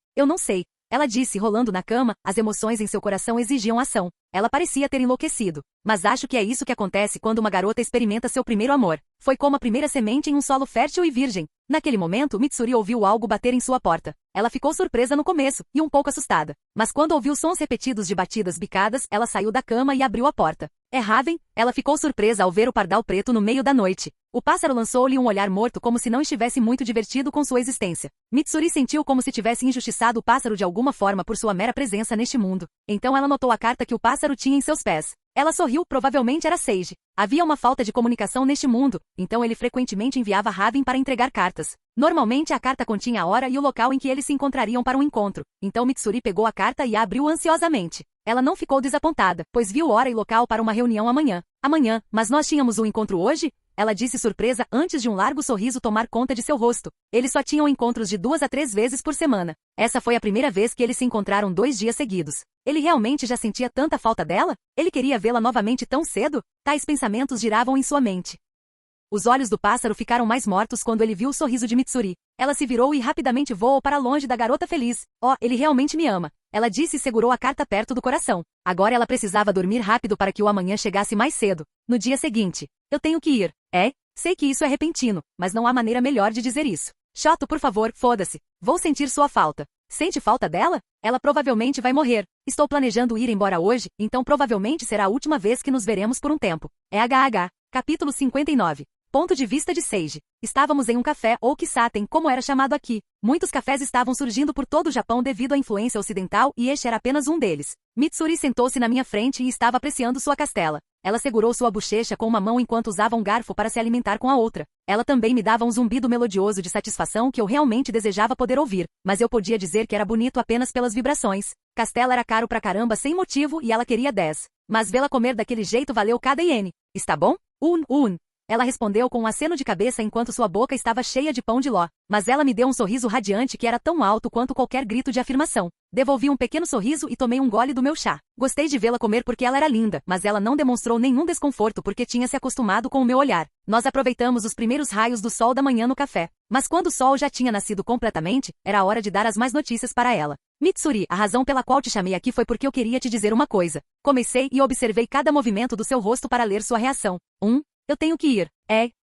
Ela disse rolando na cama, as emoções em seu coração exigiam ação. Ela parecia ter enlouquecido. Mas acho que é isso que acontece quando uma garota experimenta seu primeiro amor. Foi como a primeira semente em um solo fértil e virgem. Naquele momento, Mitsuri ouviu algo bater em sua porta. Ela ficou surpresa no começo, e um pouco assustada. Mas quando ouviu sons repetidos de batidas bicadas, ela saiu da cama e abriu a porta. É Raven? Ela ficou surpresa ao ver o pardal preto no meio da noite. O pássaro lançou-lhe um olhar morto como se não estivesse muito divertido com sua existência. Mitsuri sentiu como se tivesse injustiçado o pássaro de alguma forma por sua mera presença neste mundo. Então ela notou a carta que o pássaro tinha em seus pés. Ela sorriu, provavelmente era Seiji. Havia uma falta de comunicação neste mundo, então ele frequentemente enviava Raven para entregar cartas. Normalmente a carta continha a hora e o local em que eles se encontrariam para um encontro. Então Mitsuri pegou a carta e a abriu ansiosamente. Ela não ficou desapontada, pois viu hora e local para uma reunião amanhã. Amanhã, mas nós tínhamos um encontro hoje? Ela disse surpresa antes de um largo sorriso tomar conta de seu rosto. Eles só tinham encontros de 2 a 3 vezes por semana. Essa foi a primeira vez que eles se encontraram 2 dias seguidos. Ele realmente já sentia tanta falta dela? Ele queria vê-la novamente tão cedo? Tais pensamentos giravam em sua mente. Os olhos do pássaro ficaram mais mortos quando ele viu o sorriso de Mitsuri. Ela se virou e rapidamente voou para longe da garota feliz. Oh, ele realmente me ama. Ela disse e segurou a carta perto do coração. Agora ela precisava dormir rápido para que o amanhã chegasse mais cedo. No dia seguinte, eu tenho que ir. É? Sei que isso é repentino, mas não há maneira melhor de dizer isso. Shoto, por favor, foda-se. Vou sentir sua falta. Sente falta dela? Ela provavelmente vai morrer. Estou planejando ir embora hoje, então provavelmente será a última vez que nos veremos por um tempo. HH. Capítulo 59. Ponto de vista de Seiji. Estávamos em um café ou kisaten, como era chamado aqui. Muitos cafés estavam surgindo por todo o Japão devido à influência ocidental e este era apenas um deles. Mitsuri sentou-se na minha frente e estava apreciando sua castela. Ela segurou sua bochecha com uma mão enquanto usava um garfo para se alimentar com a outra. Ela também me dava um zumbido melodioso de satisfação que eu realmente desejava poder ouvir, mas eu podia dizer que era bonito apenas pelas vibrações. Castela era caro pra caramba sem motivo e ela queria 10. Mas vê-la comer daquele jeito valeu cada iene. Está bom? Ela respondeu com um aceno de cabeça enquanto sua boca estava cheia de pão de ló. Mas ela me deu um sorriso radiante que era tão alto quanto qualquer grito de afirmação. Devolvi um pequeno sorriso e tomei um gole do meu chá. Gostei de vê-la comer porque ela era linda, mas ela não demonstrou nenhum desconforto porque tinha se acostumado com o meu olhar. Nós aproveitamos os primeiros raios do sol da manhã no café. Mas quando o sol já tinha nascido completamente, era hora de dar as más notícias para ela. Mitsuri, a razão pela qual te chamei aqui foi porque eu queria te dizer uma coisa. Comecei e observei cada movimento do seu rosto para ler sua reação. Eu tenho que ir.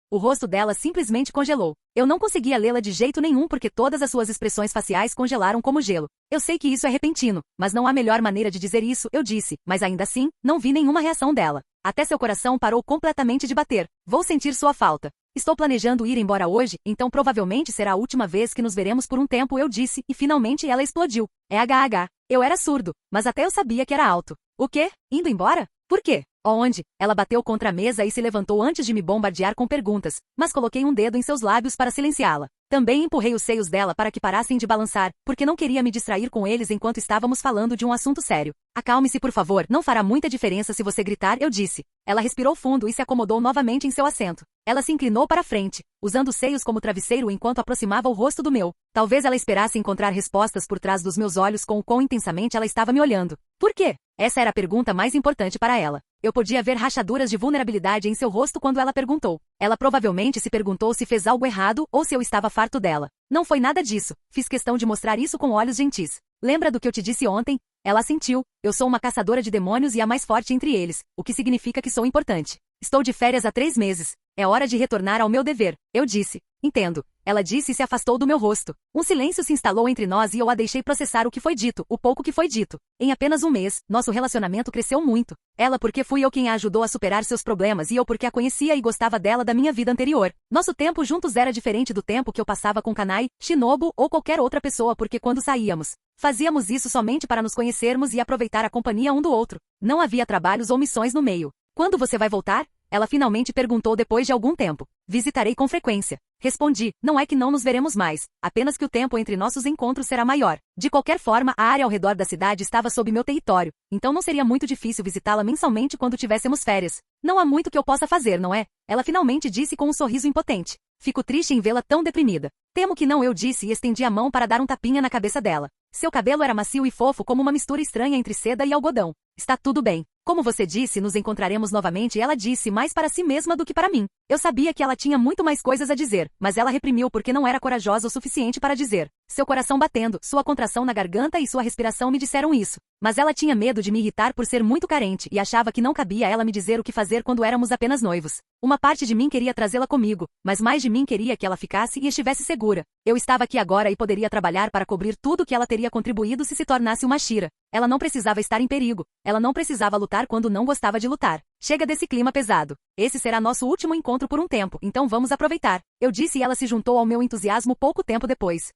O rosto dela simplesmente congelou. Eu não conseguia lê-la de jeito nenhum porque todas as suas expressões faciais congelaram como gelo. Eu sei que isso é repentino, mas não há melhor maneira de dizer isso, eu disse, mas ainda assim, não vi nenhuma reação dela. Até seu coração parou completamente de bater. Vou sentir sua falta. Estou planejando ir embora hoje, então provavelmente será a última vez que nos veremos por um tempo, eu disse, e finalmente ela explodiu. HH. Eu era surdo, mas até eu sabia que era alto. O quê? Indo embora? Por quê? Onde? Ela bateu contra a mesa e se levantou antes de me bombardear com perguntas, mas coloquei um dedo em seus lábios para silenciá-la. Também empurrei os seios dela para que parassem de balançar, porque não queria me distrair com eles enquanto estávamos falando de um assunto sério. Acalme-se, por favor, não fará muita diferença se você gritar, eu disse. Ela respirou fundo e se acomodou novamente em seu assento. Ela se inclinou para frente, usando os seios como travesseiro enquanto aproximava o rosto do meu. Talvez ela esperasse encontrar respostas por trás dos meus olhos com o quão intensamente ela estava me olhando. Por quê? Essa era a pergunta mais importante para ela. Eu podia ver rachaduras de vulnerabilidade em seu rosto quando ela perguntou. Ela provavelmente se perguntou se fez algo errado ou se eu estava farto dela. Não foi nada disso. Fiz questão de mostrar isso com olhos gentis. Lembra do que eu te disse ontem? Ela assentiu. Eu sou uma caçadora de demônios e a mais forte entre eles, o que significa que sou importante. Estou de férias há 3 meses. É hora de retornar ao meu dever. Eu disse. Entendo. Ela disse e se afastou do meu rosto. Um silêncio se instalou entre nós e eu a deixei processar o que foi dito, o pouco que foi dito. Em apenas um mês, nosso relacionamento cresceu muito. Ela porque fui eu quem a ajudou a superar seus problemas e eu porque a conhecia e gostava dela da minha vida anterior. Nosso tempo juntos era diferente do tempo que eu passava com Kanai, Shinobu ou qualquer outra pessoa porque quando saíamos, fazíamos isso somente para nos conhecermos e aproveitar a companhia um do outro. Não havia trabalhos ou missões no meio. Quando você vai voltar? Ela finalmente perguntou depois de algum tempo. Visitarei com frequência. Respondi, não é que não nos veremos mais, apenas que o tempo entre nossos encontros será maior. De qualquer forma, a área ao redor da cidade estava sob meu território, então não seria muito difícil visitá-la mensalmente quando tivéssemos férias. Não há muito que eu possa fazer, não é? Ela finalmente disse com um sorriso impotente. Fico triste em vê-la tão deprimida. Temo que não, eu disse e estendi a mão para dar um tapinha na cabeça dela. Seu cabelo era macio e fofo como uma mistura estranha entre seda e algodão. Está tudo bem. Como você disse, nos encontraremos novamente, ela disse mais para si mesma do que para mim. Eu sabia que ela tinha muito mais coisas a dizer, mas ela reprimiu porque não era corajosa o suficiente para dizer. Seu coração batendo, sua contração na garganta e sua respiração me disseram isso. Mas ela tinha medo de me irritar por ser muito carente e achava que não cabia a ela me dizer o que fazer quando éramos apenas noivos. Uma parte de mim queria trazê-la comigo, mas mais de mim queria que ela ficasse e estivesse segura. Eu estava aqui agora e poderia trabalhar para cobrir tudo que ela teria contribuído se tornasse uma Shira. Ela não precisava estar em perigo. Ela não precisava lutar quando não gostava de lutar. Chega desse clima pesado. Esse será nosso último encontro por um tempo, então vamos aproveitar. Eu disse e ela se juntou ao meu entusiasmo pouco tempo depois.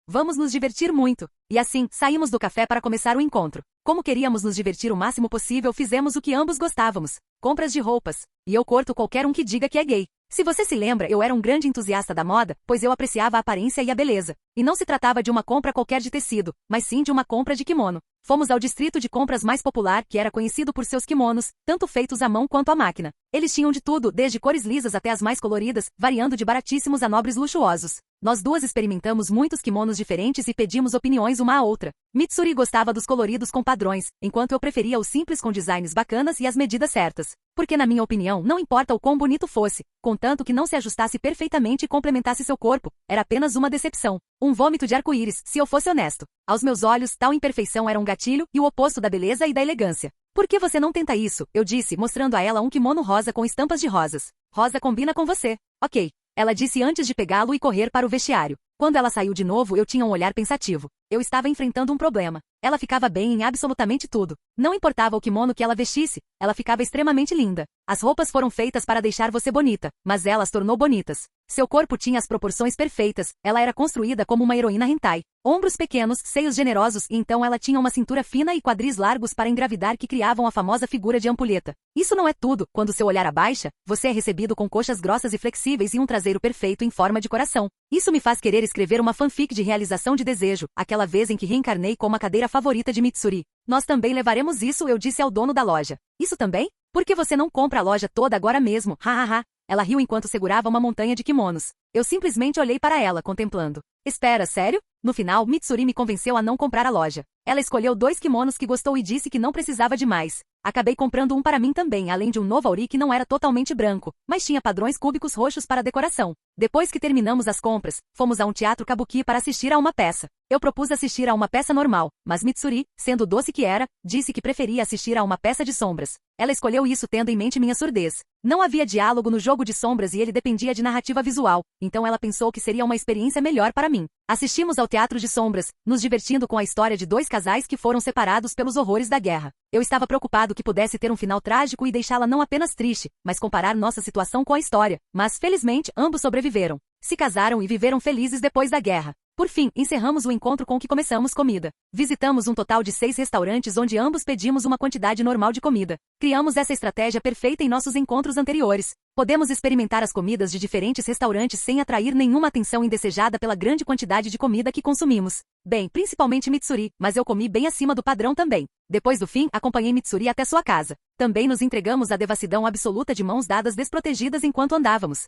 Vamos nos divertir muito. E assim, saímos do café para começar o encontro. Como queríamos nos divertir o máximo possível, fizemos o que ambos gostávamos. Compras de roupas. E eu corto qualquer um que diga que é gay. Se você se lembra, eu era um grande entusiasta da moda, pois eu apreciava a aparência e a beleza. E não se tratava de uma compra qualquer de tecido, mas sim de uma compra de kimono. Fomos ao distrito de compras mais popular, que era conhecido por seus kimonos, tanto feitos à mão quanto à máquina. Eles tinham de tudo, desde cores lisas até as mais coloridas, variando de baratíssimos a nobres luxuosos. Nós duas experimentamos muitos kimonos diferentes e pedimos opiniões uma à outra. Mitsuri gostava dos coloridos com padrões, enquanto eu preferia os simples com designs bacanas e as medidas certas. Porque na minha opinião, não importa o quão bonito fosse, contanto que não se ajustasse perfeitamente e complementasse seu corpo, era apenas uma decepção. Um vômito de arco-íris, se eu fosse honesto. Aos meus olhos, tal imperfeição era um gatilho e o oposto da beleza e da elegância. Por que você não tenta isso? Eu disse, mostrando a ela um kimono rosa com estampas de rosas. Rosa combina com você. Ok. Ela disse antes de pegá-lo e correr para o vestiário. Quando ela saiu de novo, eu tinha um olhar pensativo. Eu estava enfrentando um problema. Ela ficava bem em absolutamente tudo. Não importava o kimono que ela vestisse, ela ficava extremamente linda. As roupas foram feitas para deixar você bonita, mas ela as tornou bonitas. Seu corpo tinha as proporções perfeitas, ela era construída como uma heroína hentai. Ombros pequenos, seios generosos e então ela tinha uma cintura fina e quadris largos para engravidar que criavam a famosa figura de ampulheta. Isso não é tudo, quando seu olhar abaixa, você é recebido com coxas grossas e flexíveis e um traseiro perfeito em forma de coração. Isso me faz querer escrever uma fanfic de realização de desejo, aquela vez em que reencarnei como a cadeira favorita de Mitsuri. Nós também levaremos isso, eu disse ao dono da loja. Isso também? Por que você não compra a loja toda agora mesmo? Hahaha. Ela riu enquanto segurava uma montanha de kimonos. Eu simplesmente olhei para ela, contemplando. Espera, sério? No final, Mitsuri me convenceu a não comprar a loja. Ela escolheu 2 kimonos que gostou e disse que não precisava de mais. Acabei comprando um para mim também, além de um novo auri que não era totalmente branco, mas tinha padrões cúbicos roxos para decoração. Depois que terminamos as compras, fomos a um teatro kabuki para assistir a uma peça. Eu propus assistir a uma peça normal, mas Mitsuri, sendo doce que era, disse que preferia assistir a uma peça de sombras. Ela escolheu isso tendo em mente minha surdez. Não havia diálogo no jogo de sombras e ele dependia de narrativa visual, então ela pensou que seria uma experiência melhor para mim. Assistimos ao teatro de sombras, nos divertindo com a história de 2 casais que foram separados pelos horrores da guerra. Eu estava preocupado que pudesse ter um final trágico e deixá-la não apenas triste, mas comparar nossa situação com a história. Mas, felizmente, ambos sobreviveram. Se casaram e viveram felizes depois da guerra. Por fim, encerramos o encontro com que começamos comida. Visitamos um total de 6 restaurantes onde ambos pedimos uma quantidade normal de comida. Criamos essa estratégia perfeita em nossos encontros anteriores. Podemos experimentar as comidas de diferentes restaurantes sem atrair nenhuma atenção indesejada pela grande quantidade de comida que consumimos. Bem, principalmente Mitsuri, mas eu comi bem acima do padrão também. Depois do fim, acompanhei Mitsuri até sua casa. Também nos entregamos à devassidão absoluta de mãos dadas desprotegidas enquanto andávamos.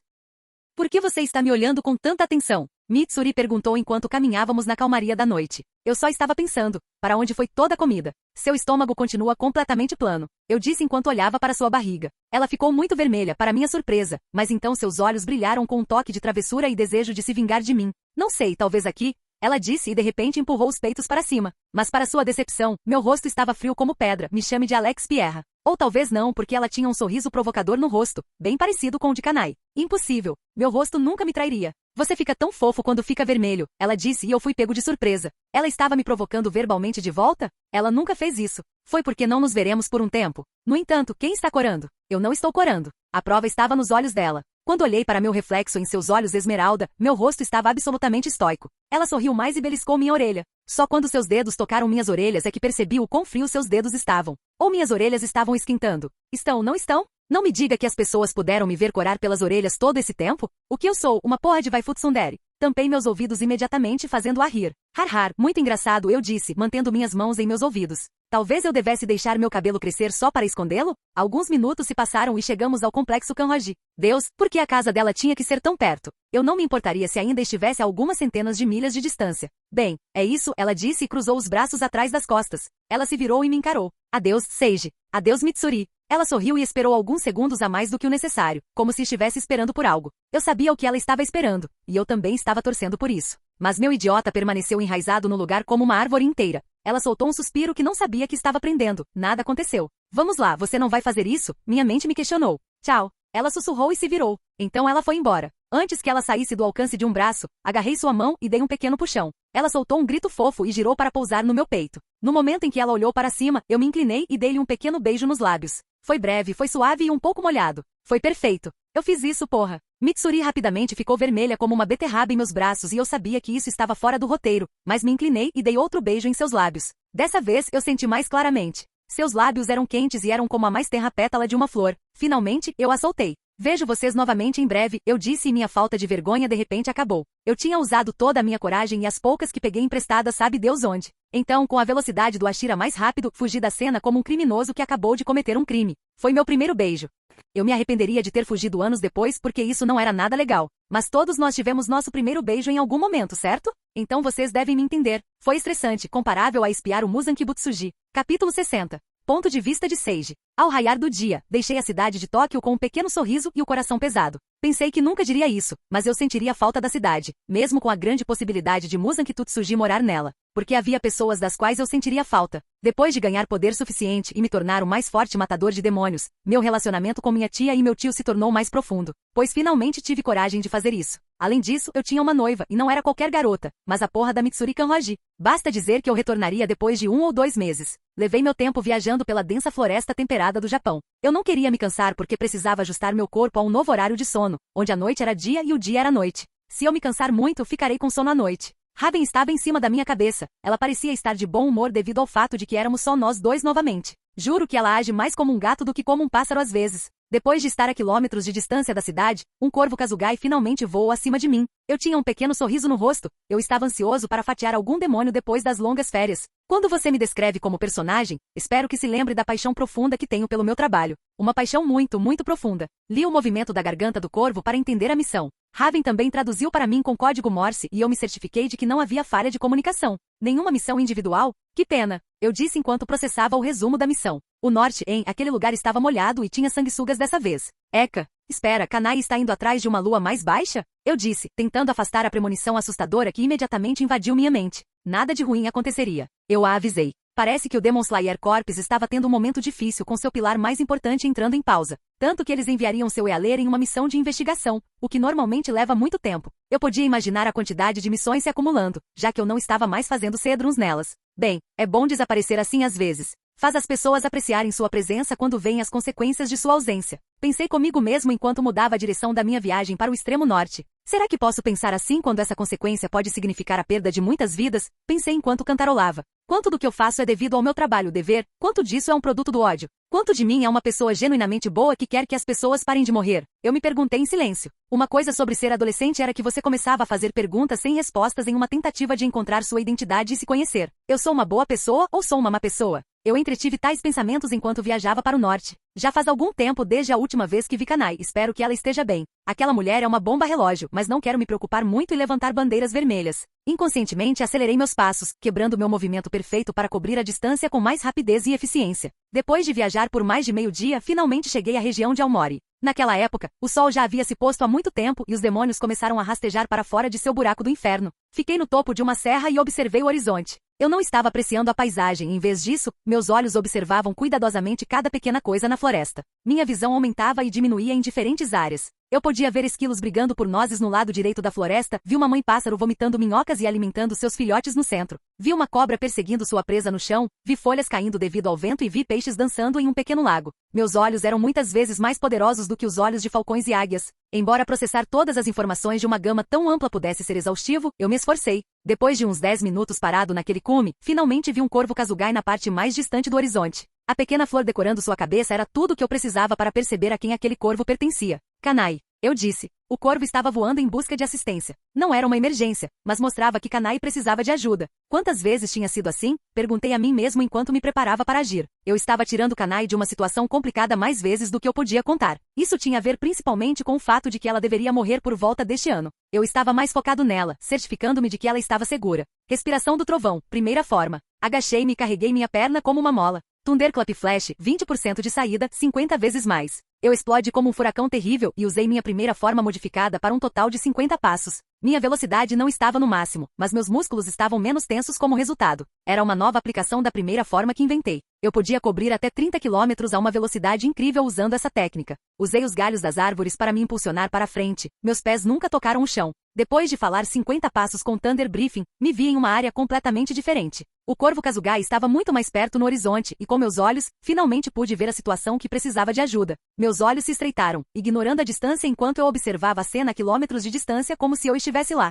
Por que você está me olhando com tanta atenção? Mitsuri perguntou enquanto caminhávamos na calmaria da noite. Eu só estava pensando, para onde foi toda a comida? Seu estômago continua completamente plano. Eu disse enquanto olhava para sua barriga. Ela ficou muito vermelha, para minha surpresa, mas então seus olhos brilharam com um toque de travessura e desejo de se vingar de mim. Não sei, talvez aqui, ela disse e de repente empurrou os peitos para cima. Mas para sua decepção, meu rosto estava frio como pedra, me chame de Alex Pierra. Ou talvez não, porque ela tinha um sorriso provocador no rosto, bem parecido com o de Kanai. Impossível. Meu rosto nunca me trairia. Você fica tão fofo quando fica vermelho, ela disse e eu fui pego de surpresa. Ela estava me provocando verbalmente de volta? Ela nunca fez isso. Foi porque não nos veremos por um tempo. No entanto, quem está corando? Eu não estou corando. A prova estava nos olhos dela. Quando olhei para meu reflexo em seus olhos esmeralda, meu rosto estava absolutamente estoico. Ela sorriu mais e beliscou minha orelha. Só quando seus dedos tocaram minhas orelhas é que percebi o quão frios seus dedos estavam. Ou minhas orelhas estavam esquentando. Estão, não estão? Não me diga que as pessoas puderam me ver corar pelas orelhas todo esse tempo? O que eu sou, uma porra de waifu tsundere? Tampei meus ouvidos imediatamente fazendo-a rir. Har, muito engraçado, eu disse, mantendo minhas mãos em meus ouvidos. Talvez eu devesse deixar meu cabelo crescer só para escondê-lo? Alguns minutos se passaram e chegamos ao complexo Kanroji. Deus, por que a casa dela tinha que ser tão perto? Eu não me importaria se ainda estivesse a algumas centenas de milhas de distância. Bem, é isso, ela disse e cruzou os braços atrás das costas. Ela se virou e me encarou. Adeus, Seiji. Adeus, Mitsuri. Ela sorriu e esperou alguns segundos a mais do que o necessário, como se estivesse esperando por algo. Eu sabia o que ela estava esperando, e eu também estava torcendo por isso. Mas meu idiota permaneceu enraizado no lugar como uma árvore inteira. Ela soltou um suspiro que não sabia que estava prendendo. Nada aconteceu. Vamos lá, você não vai fazer isso? Minha mente me questionou. Tchau. Ela sussurrou e se virou. Então ela foi embora. Antes que ela saísse do alcance de um braço, agarrei sua mão e dei um pequeno puxão. Ela soltou um grito fofo e girou para pousar no meu peito. No momento em que ela olhou para cima, eu me inclinei e dei-lhe um pequeno beijo nos lábios. Foi breve, foi suave e um pouco molhado. Foi perfeito. Eu fiz isso, porra. Mitsuri rapidamente ficou vermelha como uma beterraba em meus braços e eu sabia que isso estava fora do roteiro, mas me inclinei e dei outro beijo em seus lábios. Dessa vez, eu senti mais claramente. Seus lábios eram quentes e eram como a mais tenra pétala de uma flor. Finalmente, eu a soltei. Vejo vocês novamente em breve, eu disse e minha falta de vergonha de repente acabou. Eu tinha usado toda a minha coragem e as poucas que peguei emprestadas sabe Deus onde. Então, com a velocidade do Ashira mais rápido, fugi da cena como um criminoso que acabou de cometer um crime. Foi meu primeiro beijo. Eu me arrependeria de ter fugido anos depois porque isso não era nada legal. Mas todos nós tivemos nosso primeiro beijo em algum momento, certo? Então vocês devem me entender. Foi estressante, comparável a espiar o Muzan Kibutsuji. Capítulo 60. Ponto de vista de Seiji. Ao raiar do dia, deixei a cidade de Tóquio com um pequeno sorriso e o coração pesado. Pensei que nunca diria isso, mas eu sentiria falta da cidade, mesmo com a grande possibilidade de Muzan Kibutsuji morar nela. Porque havia pessoas das quais eu sentiria falta. Depois de ganhar poder suficiente e me tornar o mais forte matador de demônios, meu relacionamento com minha tia e meu tio se tornou mais profundo, pois finalmente tive coragem de fazer isso. Além disso, eu tinha uma noiva e não era qualquer garota, mas a porra da Mitsuri Kanroji. Basta dizer que eu retornaria depois de 1 ou 2 meses. Levei meu tempo viajando pela densa floresta temperada do Japão. Eu não queria me cansar porque precisava ajustar meu corpo a um novo horário de sono, onde a noite era dia e o dia era noite. Se eu me cansar muito, ficarei com sono à noite. Raven estava em cima da minha cabeça. Ela parecia estar de bom humor devido ao fato de que éramos só nós dois novamente. Juro que ela age mais como um gato do que como um pássaro às vezes. Depois de estar a quilômetros de distância da cidade, um corvo Kazugai finalmente voou acima de mim. Eu tinha um pequeno sorriso no rosto. Eu estava ansioso para fatiar algum demônio depois das longas férias. Quando você me descreve como personagem, espero que se lembre da paixão profunda que tenho pelo meu trabalho. Uma paixão muito, muito profunda. Li o movimento da garganta do corvo para entender a missão. Raven também traduziu para mim com código Morse e eu me certifiquei de que não havia falha de comunicação. Nenhuma missão individual? Que pena, eu disse enquanto processava o resumo da missão. O norte em aquele lugar estava molhado e tinha sanguessugas dessa vez. Eka, espera, Kanai está indo atrás de uma lua mais baixa? Eu disse, tentando afastar a premonição assustadora que imediatamente invadiu minha mente. Nada de ruim aconteceria. Eu a avisei. Parece que o Demon Slayer Corps estava tendo um momento difícil com seu pilar mais importante entrando em pausa. Tanto que eles enviariam seu Ealer em uma missão de investigação, o que normalmente leva muito tempo. Eu podia imaginar a quantidade de missões se acumulando, já que eu não estava mais fazendo cedrons nelas. Bem, é bom desaparecer assim às vezes. Faz as pessoas apreciarem sua presença quando veem as consequências de sua ausência. Pensei comigo mesmo enquanto mudava a direção da minha viagem para o extremo norte. Será que posso pensar assim quando essa consequência pode significar a perda de muitas vidas? Pensei enquanto cantarolava. Quanto do que eu faço é devido ao meu trabalho dever? Quanto disso é um produto do ódio? Quanto de mim é uma pessoa genuinamente boa que quer que as pessoas parem de morrer? Eu me perguntei em silêncio. Uma coisa sobre ser adolescente era que você começava a fazer perguntas sem respostas em uma tentativa de encontrar sua identidade e se conhecer. Eu sou uma boa pessoa ou sou uma má pessoa? Eu entretive tais pensamentos enquanto viajava para o norte. Já faz algum tempo desde a última vez que vi Kanai, espero que ela esteja bem. Aquela mulher é uma bomba relógio, mas não quero me preocupar muito e levantar bandeiras vermelhas. Inconscientemente acelerei meus passos, quebrando meu movimento perfeito para cobrir a distância com mais rapidez e eficiência. Depois de viajar por mais de meio-dia, finalmente cheguei à região de Aomori. Naquela época, o sol já havia se posto há muito tempo e os demônios começaram a rastejar para fora de seu buraco do inferno. Fiquei no topo de uma serra e observei o horizonte. Eu não estava apreciando a paisagem, em vez disso, meus olhos observavam cuidadosamente cada pequena coisa na floresta. Minha visão aumentava e diminuía em diferentes áreas. Eu podia ver esquilos brigando por nozes no lado direito da floresta, vi uma mãe-pássaro vomitando minhocas e alimentando seus filhotes no centro. Vi uma cobra perseguindo sua presa no chão, vi folhas caindo devido ao vento e vi peixes dançando em um pequeno lago. Meus olhos eram muitas vezes mais poderosos do que os olhos de falcões e águias. Embora processar todas as informações de uma gama tão ampla pudesse ser exaustivo, eu me esforcei. Depois de uns 10 minutos parado naquele cume, finalmente vi um corvo Kazugai na parte mais distante do horizonte. A pequena flor decorando sua cabeça era tudo o que eu precisava para perceber a quem aquele corvo pertencia. Kanai. Eu disse. O corvo estava voando em busca de assistência. Não era uma emergência, mas mostrava que Kanai precisava de ajuda. Quantas vezes tinha sido assim? Perguntei a mim mesmo enquanto me preparava para agir. Eu estava tirando Kanai de uma situação complicada mais vezes do que eu podia contar. Isso tinha a ver principalmente com o fato de que ela deveria morrer por volta deste ano. Eu estava mais focado nela, certificando-me de que ela estava segura. Respiração do trovão, primeira forma. Agachei-me e carreguei minha perna como uma mola. Thunderclap Flash, 20% de saída, 50 vezes mais. Eu explodi como um furacão terrível e usei minha primeira forma modificada para um total de 50 passos. Minha velocidade não estava no máximo, mas meus músculos estavam menos tensos como resultado. Era uma nova aplicação da primeira forma que inventei. Eu podia cobrir até 30 km a uma velocidade incrível usando essa técnica. Usei os galhos das árvores para me impulsionar para frente. Meus pés nunca tocaram o chão. Depois de falar 50 passos com Thunder Briefing, me vi em uma área completamente diferente. O corvo Kazugai estava muito mais perto no horizonte e com meus olhos, finalmente pude ver a situação que precisava de ajuda. Meus olhos se estreitaram, ignorando a distância enquanto eu observava a cena a quilômetros de distância como se eu estivesse lá.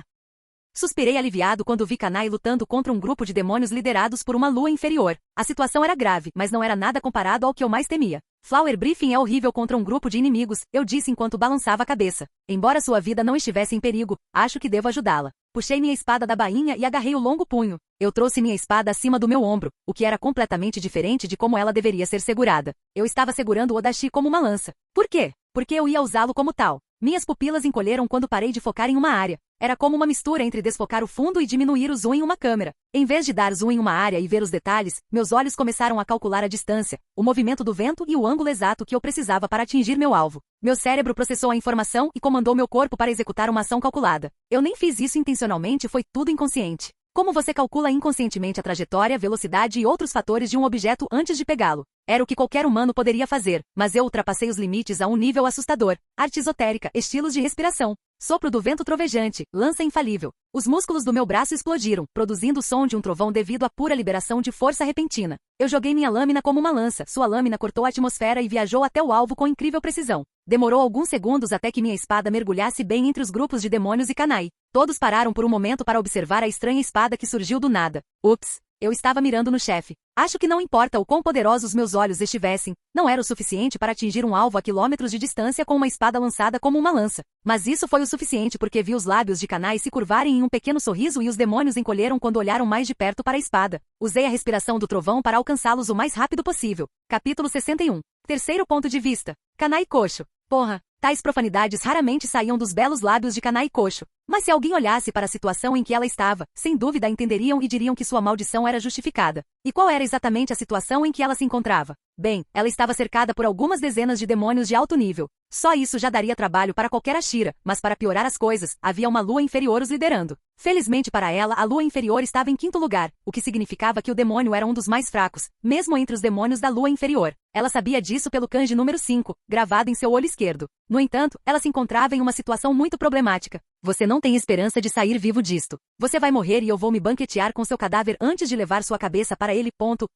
Suspirei aliviado quando vi Kanai lutando contra um grupo de demônios liderados por uma lua inferior. A situação era grave, mas não era nada comparado ao que eu mais temia. Flower Briefing é horrível contra um grupo de inimigos, eu disse enquanto balançava a cabeça. Embora sua vida não estivesse em perigo, acho que devo ajudá-la. Puxei minha espada da bainha e agarrei o longo punho. Eu trouxe minha espada acima do meu ombro, o que era completamente diferente de como ela deveria ser segurada. Eu estava segurando o Odachi como uma lança. Por quê? Porque eu ia usá-lo como tal. Minhas pupilas encolheram quando parei de focar em uma área. Era como uma mistura entre desfocar o fundo e diminuir o zoom em uma câmera. Em vez de dar zoom em uma área e ver os detalhes, meus olhos começaram a calcular a distância, o movimento do vento e o ângulo exato que eu precisava para atingir meu alvo. Meu cérebro processou a informação e comandou meu corpo para executar uma ação calculada. Eu nem fiz isso intencionalmente, foi tudo inconsciente. Como você calcula inconscientemente a trajetória, velocidade e outros fatores de um objeto antes de pegá-lo? Era o que qualquer humano poderia fazer, mas eu ultrapassei os limites a um nível assustador. Arte esotérica, estilos de respiração. Sopro do vento trovejante, lança infalível. Os músculos do meu braço explodiram, produzindo o som de um trovão devido à pura liberação de força repentina. Eu joguei minha lâmina como uma lança, sua lâmina cortou a atmosfera e viajou até o alvo com incrível precisão. Demorou alguns segundos até que minha espada mergulhasse bem entre os grupos de demônios e Kanai. Todos pararam por um momento para observar a estranha espada que surgiu do nada. Ups! Eu estava mirando no chefe. Acho que não importa o quão poderosos meus olhos estivessem, não era o suficiente para atingir um alvo a quilômetros de distância com uma espada lançada como uma lança. Mas isso foi o suficiente porque vi os lábios de Kanai se curvarem em um pequeno sorriso e os demônios encolheram quando olharam mais de perto para a espada. Usei a respiração do trovão para alcançá-los o mais rápido possível. Capítulo 61. Terceiro ponto de vista. Kanai coxo. Porra, tais profanidades raramente saíam dos belos lábios de Kanai coxo. Mas se alguém olhasse para a situação em que ela estava, sem dúvida entenderiam e diriam que sua maldição era justificada. E qual era exatamente a situação em que ela se encontrava? Bem, ela estava cercada por algumas dezenas de demônios de alto nível. Só isso já daria trabalho para qualquer Ashira, mas para piorar as coisas, havia uma lua inferior os liderando. Felizmente para ela, a lua inferior estava em quinto lugar, o que significava que o demônio era um dos mais fracos, mesmo entre os demônios da lua inferior. Ela sabia disso pelo kanji número 5, gravado em seu olho esquerdo. No entanto, ela se encontrava em uma situação muito problemática. Você não tem esperança de sair vivo disto. Você vai morrer e eu vou me banquetear com seu cadáver antes de levar sua cabeça para ele.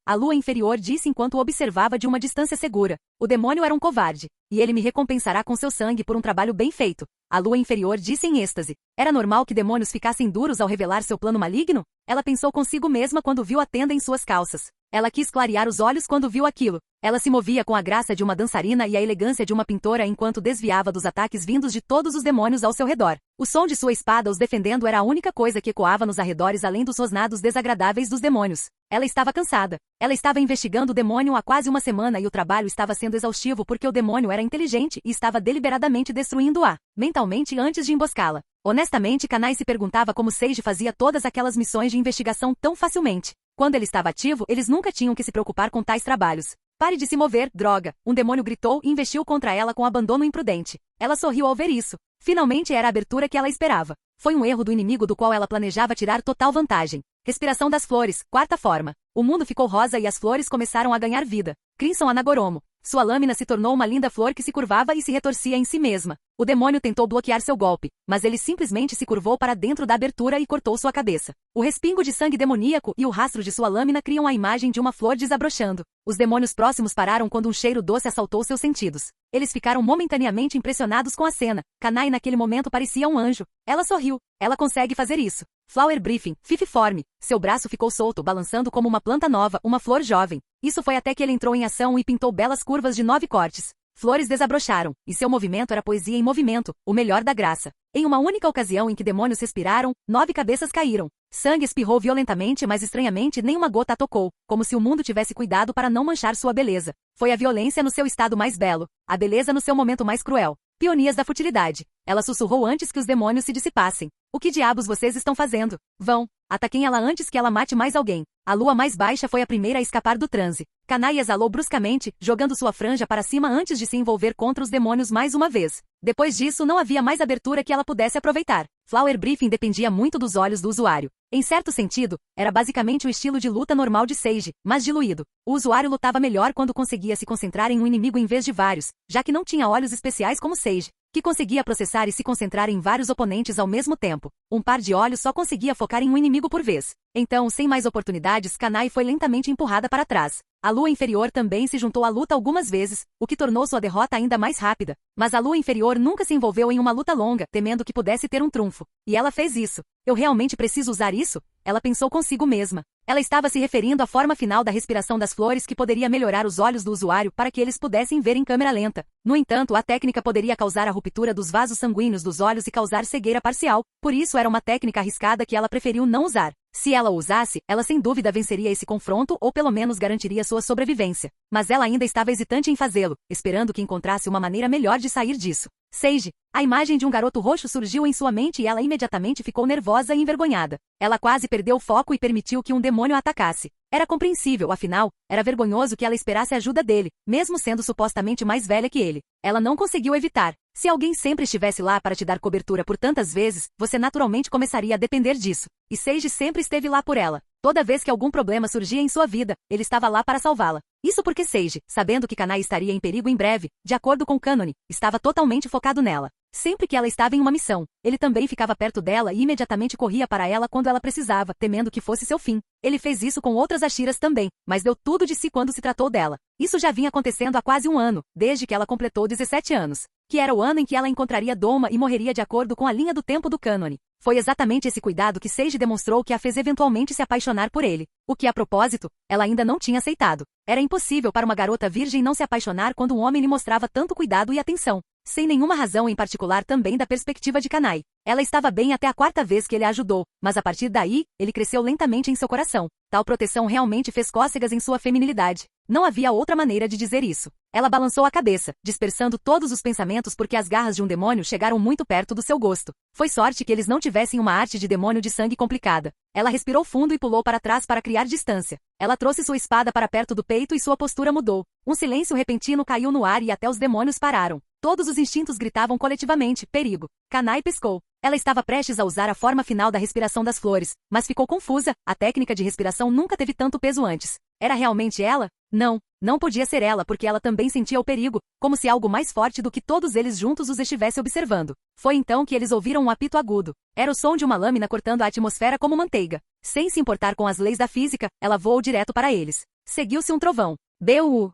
A lua inferior disse enquanto o observava de uma distância segura. O demônio era um covarde, e ele me recompensará com seu sangue por um trabalho bem feito. A lua inferior disse em êxtase. Era normal que demônios ficassem duros ao revelar seu plano maligno? Ela pensou consigo mesma quando viu a tenda em suas calças. Ela quis clarear os olhos quando viu aquilo. Ela se movia com a graça de uma dançarina e a elegância de uma pintora enquanto desviava dos ataques vindos de todos os demônios ao seu redor. O som de sua espada os defendendo era a única coisa que ecoava nos arredores além dos rosnados desagradáveis dos demônios. Ela estava cansada. Ela estava investigando o demônio há quase uma semana e o trabalho estava sendo exaustivo porque o demônio era inteligente e estava deliberadamente destruindo-a, mentalmente antes de emboscá-la. Honestamente, Kanai se perguntava como Seiji fazia todas aquelas missões de investigação tão facilmente. Quando ele estava ativo, eles nunca tinham que se preocupar com tais trabalhos. Pare de se mover, droga! Um demônio gritou e investiu contra ela com abandono imprudente. Ela sorriu ao ver isso. Finalmente era a abertura que ela esperava. Foi um erro do inimigo do qual ela planejava tirar total vantagem. Respiração das flores, quarta forma. O mundo ficou rosa e as flores começaram a ganhar vida. Crimson Anagoromo. Sua lâmina se tornou uma linda flor que se curvava e se retorcia em si mesma. O demônio tentou bloquear seu golpe, mas ele simplesmente se curvou para dentro da abertura e cortou sua cabeça. O respingo de sangue demoníaco e o rastro de sua lâmina criam a imagem de uma flor desabrochando. Os demônios próximos pararam quando um cheiro doce assaltou seus sentidos. Eles ficaram momentaneamente impressionados com a cena. Kanai naquele momento parecia um anjo. Ela sorriu. Ela consegue fazer isso. Flower Briefing, Fififorme. Seu braço ficou solto, balançando como uma planta nova, uma flor jovem. Isso foi até que ele entrou em ação e pintou belas curvas de 9 cortes. Flores desabrocharam, e seu movimento era poesia em movimento, o melhor da graça. Em uma única ocasião em que demônios respiraram, 9 cabeças caíram. Sangue espirrou violentamente, mas estranhamente nenhuma gota a tocou, como se o mundo tivesse cuidado para não manchar sua beleza. Foi a violência no seu estado mais belo, a beleza no seu momento mais cruel. Pionias da futilidade. Ela sussurrou antes que os demônios se dissipassem. O que diabos vocês estão fazendo? Vão. Ataquem ela antes que ela mate mais alguém. A lua mais baixa foi a primeira a escapar do transe. Kanai exalou bruscamente, jogando sua franja para cima antes de se envolver contra os demônios mais uma vez. Depois disso não havia mais abertura que ela pudesse aproveitar. Flower Briefing dependia muito dos olhos do usuário. Em certo sentido, era basicamente o estilo de luta normal de Seiji, mas diluído. O usuário lutava melhor quando conseguia se concentrar em um inimigo em vez de vários, já que não tinha olhos especiais como Seiji, que conseguia processar e se concentrar em vários oponentes ao mesmo tempo. Um par de olhos só conseguia focar em um inimigo por vez. Então, sem mais oportunidades, Kanai foi lentamente empurrada para trás. A lua inferior também se juntou à luta algumas vezes, o que tornou sua derrota ainda mais rápida. Mas a lua inferior nunca se envolveu em uma luta longa, temendo que pudesse ter um trunfo. E ela fez isso. Eu realmente preciso usar isso? Ela pensou consigo mesma. Ela estava se referindo à forma final da respiração das flores que poderia melhorar os olhos do usuário para que eles pudessem ver em câmera lenta. No entanto, a técnica poderia causar a ruptura dos vasos sanguíneos dos olhos e causar cegueira parcial, por isso era uma técnica arriscada que ela preferiu não usar. Se ela o usasse, ela sem dúvida venceria esse confronto ou pelo menos garantiria sua sobrevivência. Mas ela ainda estava hesitante em fazê-lo, esperando que encontrasse uma maneira melhor de sair disso. Seiji. A imagem de um garoto roxo surgiu em sua mente e ela imediatamente ficou nervosa e envergonhada. Ela quase perdeu o foco e permitiu que um demônio a atacasse. Era compreensível, afinal, era vergonhoso que ela esperasse a ajuda dele, mesmo sendo supostamente mais velha que ele. Ela não conseguiu evitar. Se alguém sempre estivesse lá para te dar cobertura por tantas vezes, você naturalmente começaria a depender disso. E Seiji sempre esteve lá por ela. Toda vez que algum problema surgia em sua vida, ele estava lá para salvá-la. Isso porque Seiji, sabendo que Kanai estaria em perigo em breve, de acordo com Kanone, estava totalmente focado nela. Sempre que ela estava em uma missão, ele também ficava perto dela e imediatamente corria para ela quando ela precisava, temendo que fosse seu fim. Ele fez isso com outras Ashiras também, mas deu tudo de si quando se tratou dela. Isso já vinha acontecendo há quase um ano, desde que ela completou 17 anos. Que era o ano em que ela encontraria Doma e morreria de acordo com a linha do tempo do cânone. Foi exatamente esse cuidado que Seiji demonstrou que a fez eventualmente se apaixonar por ele. O que, a propósito, ela ainda não tinha aceitado. Era impossível para uma garota virgem não se apaixonar quando um homem lhe mostrava tanto cuidado e atenção. Sem nenhuma razão em particular também da perspectiva de Kanai. Ela estava bem até a quarta vez que ele a ajudou, mas a partir daí, ele cresceu lentamente em seu coração. Tal proteção realmente fez cócegas em sua feminilidade. Não havia outra maneira de dizer isso. Ela balançou a cabeça, dispersando todos os pensamentos porque as garras de um demônio chegaram muito perto do seu gosto. Foi sorte que eles não tivessem uma arte de demônio de sangue complicada. Ela respirou fundo e pulou para trás para criar distância. Ela trouxe sua espada para perto do peito e sua postura mudou. Um silêncio repentino caiu no ar e até os demônios pararam. Todos os instintos gritavam coletivamente, perigo. Kanai piscou. Ela estava prestes a usar a forma final da respiração das flores, mas ficou confusa. A técnica de respiração nunca teve tanto peso antes. Era realmente ela? Não, não podia ser ela porque ela também sentia o perigo, como se algo mais forte do que todos eles juntos os estivesse observando. Foi então que eles ouviram um apito agudo. Era o som de uma lâmina cortando a atmosfera como manteiga. Sem se importar com as leis da física, ela voou direto para eles. Seguiu-se um trovão. B.U.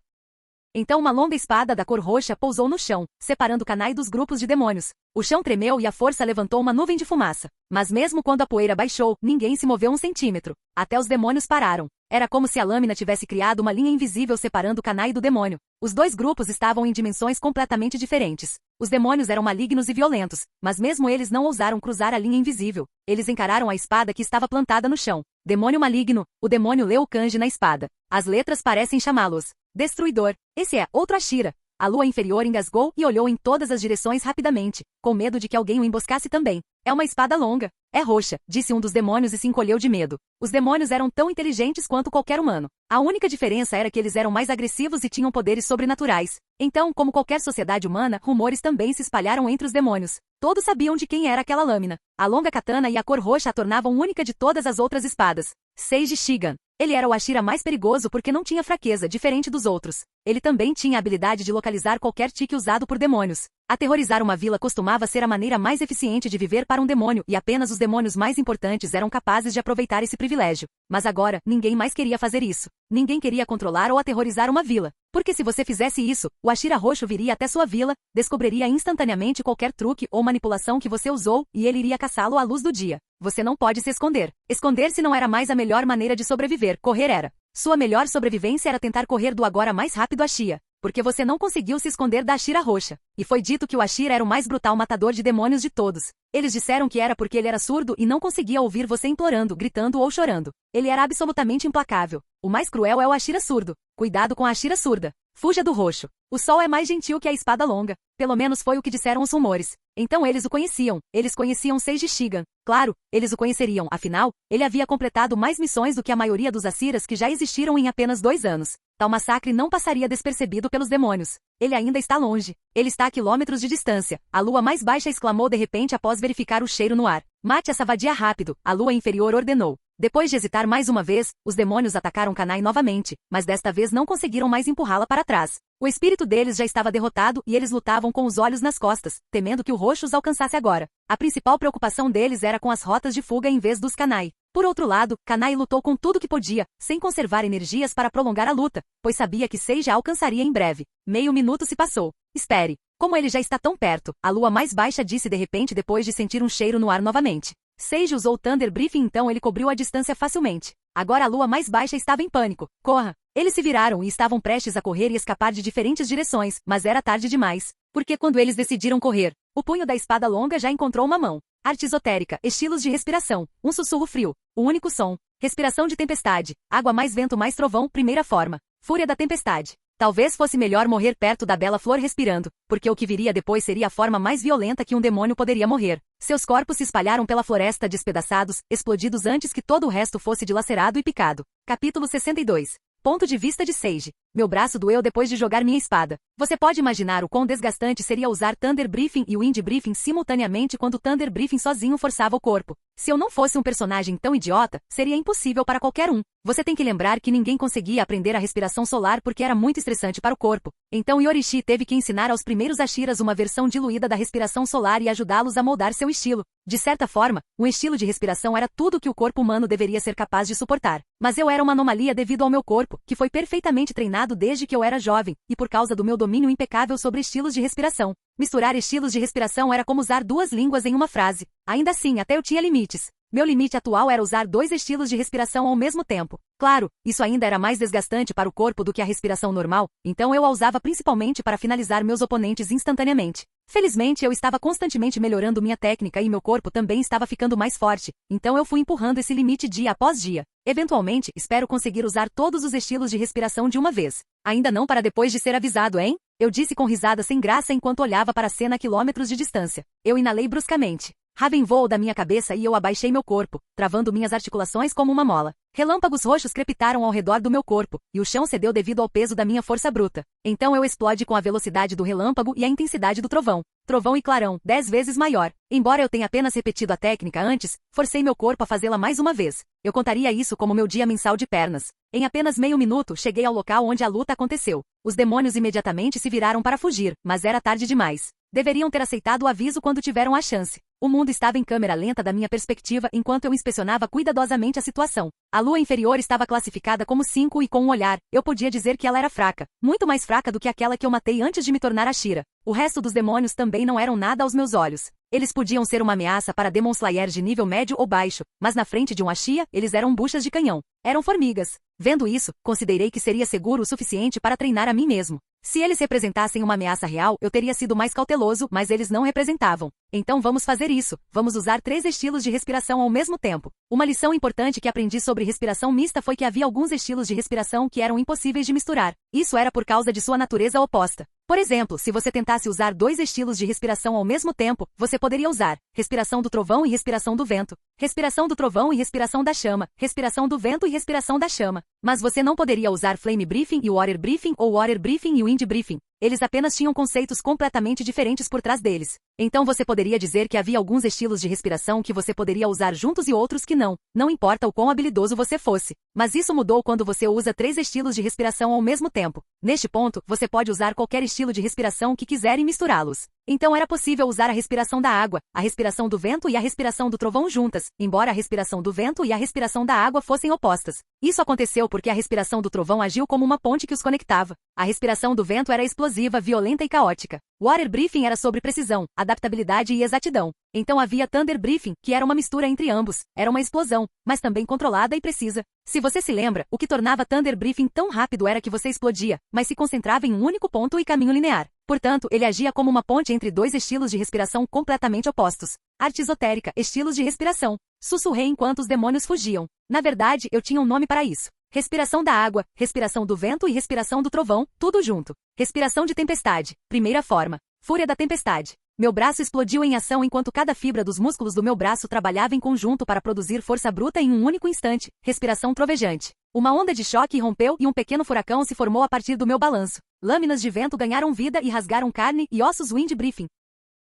Então uma longa espada da cor roxa pousou no chão, separando Kanai dos grupos de demônios. O chão tremeu e a força levantou uma nuvem de fumaça. Mas mesmo quando a poeira baixou, ninguém se moveu um centímetro. Até os demônios pararam. Era como se a lâmina tivesse criado uma linha invisível separando Kanai do demônio. Os dois grupos estavam em dimensões completamente diferentes. Os demônios eram malignos e violentos, mas mesmo eles não ousaram cruzar a linha invisível. Eles encararam a espada que estava plantada no chão. Demônio maligno, o demônio leu o kanji na espada. As letras parecem chamá-los. Destruidor. Esse é outro Ashira. A lua inferior engasgou e olhou em todas as direções rapidamente, com medo de que alguém o emboscasse também. É uma espada longa. É roxa, disse um dos demônios e se encolheu de medo. Os demônios eram tão inteligentes quanto qualquer humano. A única diferença era que eles eram mais agressivos e tinham poderes sobrenaturais. Então, como qualquer sociedade humana, rumores também se espalharam entre os demônios. Todos sabiam de quem era aquela lâmina. A longa katana e a cor roxa a tornavam única de todas as outras espadas. Seiji Shigan. Ele era o Ashira mais perigoso porque não tinha fraqueza, diferente dos outros. Ele também tinha a habilidade de localizar qualquer tique usado por demônios. Aterrorizar uma vila costumava ser a maneira mais eficiente de viver para um demônio e apenas os demônios mais importantes eram capazes de aproveitar esse privilégio. Mas agora, ninguém mais queria fazer isso. Ninguém queria controlar ou aterrorizar uma vila. Porque se você fizesse isso, o Ashira roxo viria até sua vila, descobriria instantaneamente qualquer truque ou manipulação que você usou e ele iria caçá-lo à luz do dia. Você não pode se esconder. Esconder-se não era mais a melhor maneira de sobreviver, correr era. Sua melhor sobrevivência era tentar correr do agora mais rápido Ashia. Porque você não conseguiu se esconder da Ashira roxa. E foi dito que o Ashira era o mais brutal matador de demônios de todos. Eles disseram que era porque ele era surdo e não conseguia ouvir você implorando, gritando ou chorando. Ele era absolutamente implacável. O mais cruel é o Ashira surdo. Cuidado com a Ashira surda. Fuja do roxo. O sol é mais gentil que a espada longa. Pelo menos foi o que disseram os rumores. Então eles o conheciam. Eles conheciam Seiji Shigan. Claro, eles o conheceriam. Afinal, ele havia completado mais missões do que a maioria dos Ashiras que já existiram em apenas 2 anos. Tal massacre não passaria despercebido pelos demônios. Ele ainda está longe. Ele está a quilômetros de distância. A lua mais baixa exclamou de repente após verificar o cheiro no ar. Mate essa vadia rápido, a lua inferior ordenou. Depois de hesitar mais uma vez, os demônios atacaram Kanai novamente, mas desta vez não conseguiram mais empurrá-la para trás. O espírito deles já estava derrotado e eles lutavam com os olhos nas costas, temendo que o roxo os alcançasse agora. A principal preocupação deles era com as rotas de fuga em vez dos Kanai. Por outro lado, Kanai lutou com tudo que podia, sem conservar energias para prolongar a luta, pois sabia que Seiji a alcançaria em breve. Meio minuto se passou. Espere. Como ele já está tão perto, a lua mais baixa disse de repente depois de sentir um cheiro no ar novamente. Seiji usou o Thunder Briefing, então ele cobriu a distância facilmente. Agora a lua mais baixa estava em pânico. Corra! Eles se viraram e estavam prestes a correr e escapar de diferentes direções, mas era tarde demais. Porque quando eles decidiram correr, o punho da espada longa já encontrou uma mão. Arte esotérica, estilos de respiração, um sussurro frio, o único som, respiração de tempestade, água mais vento mais trovão, primeira forma, fúria da tempestade. Talvez fosse melhor morrer perto da bela flor respirando, porque o que viria depois seria a forma mais violenta que um demônio poderia morrer. Seus corpos se espalharam pela floresta despedaçados, explodidos antes que todo o resto fosse dilacerado e picado. Capítulo 62. Ponto de vista de Seiji. Meu braço doeu depois de jogar minha espada. Você pode imaginar o quão desgastante seria usar Thunder Briefing e Wind Briefing simultaneamente quando Thunder Briefing sozinho forçava o corpo. Se eu não fosse um personagem tão idiota, seria impossível para qualquer um. Você tem que lembrar que ninguém conseguia aprender a respiração solar porque era muito estressante para o corpo. Então Yorishi teve que ensinar aos primeiros Ashiras uma versão diluída da respiração solar e ajudá-los a moldar seu estilo. De certa forma, um estilo de respiração era tudo que o corpo humano deveria ser capaz de suportar. Mas eu era uma anomalia devido ao meu corpo, que foi perfeitamente treinado desde que eu era jovem, e por causa do meu domínio impecável sobre estilos de respiração. Misturar estilos de respiração era como usar duas línguas em uma frase. Ainda assim, até eu tinha limites. Meu limite atual era usar dois estilos de respiração ao mesmo tempo. Claro, isso ainda era mais desgastante para o corpo do que a respiração normal, então eu a usava principalmente para finalizar meus oponentes instantaneamente. Felizmente eu estava constantemente melhorando minha técnica e meu corpo também estava ficando mais forte, então eu fui empurrando esse limite dia após dia. Eventualmente, espero conseguir usar todos os estilos de respiração de uma vez. Ainda não para depois de ser avisado, hein? Eu disse com risada sem graça enquanto olhava para a cena a quilômetros de distância. Eu inalei bruscamente. Raven voou da minha cabeça e eu abaixei meu corpo, travando minhas articulações como uma mola. Relâmpagos roxos crepitaram ao redor do meu corpo, e o chão cedeu devido ao peso da minha força bruta. Então eu explodi com a velocidade do relâmpago e a intensidade do trovão. Trovão e clarão, 10 vezes maior. Embora eu tenha apenas repetido a técnica antes, forcei meu corpo a fazê-la mais uma vez. Eu contaria isso como meu dia mensal de pernas. Em apenas meio minuto, cheguei ao local onde a luta aconteceu. Os demônios imediatamente se viraram para fugir, mas era tarde demais. Deveriam ter aceitado o aviso quando tiveram a chance. O mundo estava em câmera lenta da minha perspectiva enquanto eu inspecionava cuidadosamente a situação. A lua inferior estava classificada como 5 e com um olhar, eu podia dizer que ela era fraca. Muito mais fraca do que aquela que eu matei antes de me tornar Ashira. O resto dos demônios também não eram nada aos meus olhos. Eles podiam ser uma ameaça para Demon Slayer de nível médio ou baixo, mas na frente de um Ashia, eles eram buchas de canhão. Eram formigas. Vendo isso, considerei que seria seguro o suficiente para treinar a mim mesmo. Se eles representassem uma ameaça real, eu teria sido mais cauteloso, mas eles não representavam. Então vamos fazer isso. Vamos usar 3 estilos de respiração ao mesmo tempo. Uma lição importante que aprendi sobre respiração mista foi que havia alguns estilos de respiração que eram impossíveis de misturar. Isso era por causa de sua natureza oposta. Por exemplo, se você tentasse usar 2 estilos de respiração ao mesmo tempo, você poderia usar respiração do trovão e respiração do vento, respiração do trovão e respiração da chama, respiração do vento e respiração da chama. Mas você não poderia usar Flame Briefing e Water Briefing ou Water Briefing e Wind Briefing. Eles apenas tinham conceitos completamente diferentes por trás deles. Então você poderia dizer que havia alguns estilos de respiração que você poderia usar juntos e outros que não. Não importa o quão habilidoso você fosse. Mas isso mudou quando você usa 3 estilos de respiração ao mesmo tempo. Neste ponto, você pode usar qualquer estilo de respiração que quiser e misturá-los. Então era possível usar a respiração da água, a respiração do vento e a respiração do trovão juntas, embora a respiração do vento e a respiração da água fossem opostas. Isso aconteceu porque a respiração do trovão agiu como uma ponte que os conectava. A respiração do vento era explosiva, violenta e caótica. Water Briefing era sobre precisão, adaptabilidade e exatidão. Então havia Thunder Briefing, que era uma mistura entre ambos. Era uma explosão, mas também controlada e precisa. Se você se lembra, o que tornava Thunder Briefing tão rápido era que você explodia, mas se concentrava em um único ponto e caminho linear. Portanto, ele agia como uma ponte entre 2 estilos de respiração completamente opostos. Arte esotérica, estilos de respiração. Sussurrei enquanto os demônios fugiam. Na verdade, eu tinha um nome para isso. Respiração da água, respiração do vento e respiração do trovão, tudo junto. Respiração de tempestade, primeira forma. Fúria da tempestade. Meu braço explodiu em ação enquanto cada fibra dos músculos do meu braço trabalhava em conjunto para produzir força bruta em um único instante. Respiração trovejante. Uma onda de choque rompeu e um pequeno furacão se formou a partir do meu balanço. Lâminas de vento ganharam vida e rasgaram carne e ossos. Wind Briefing.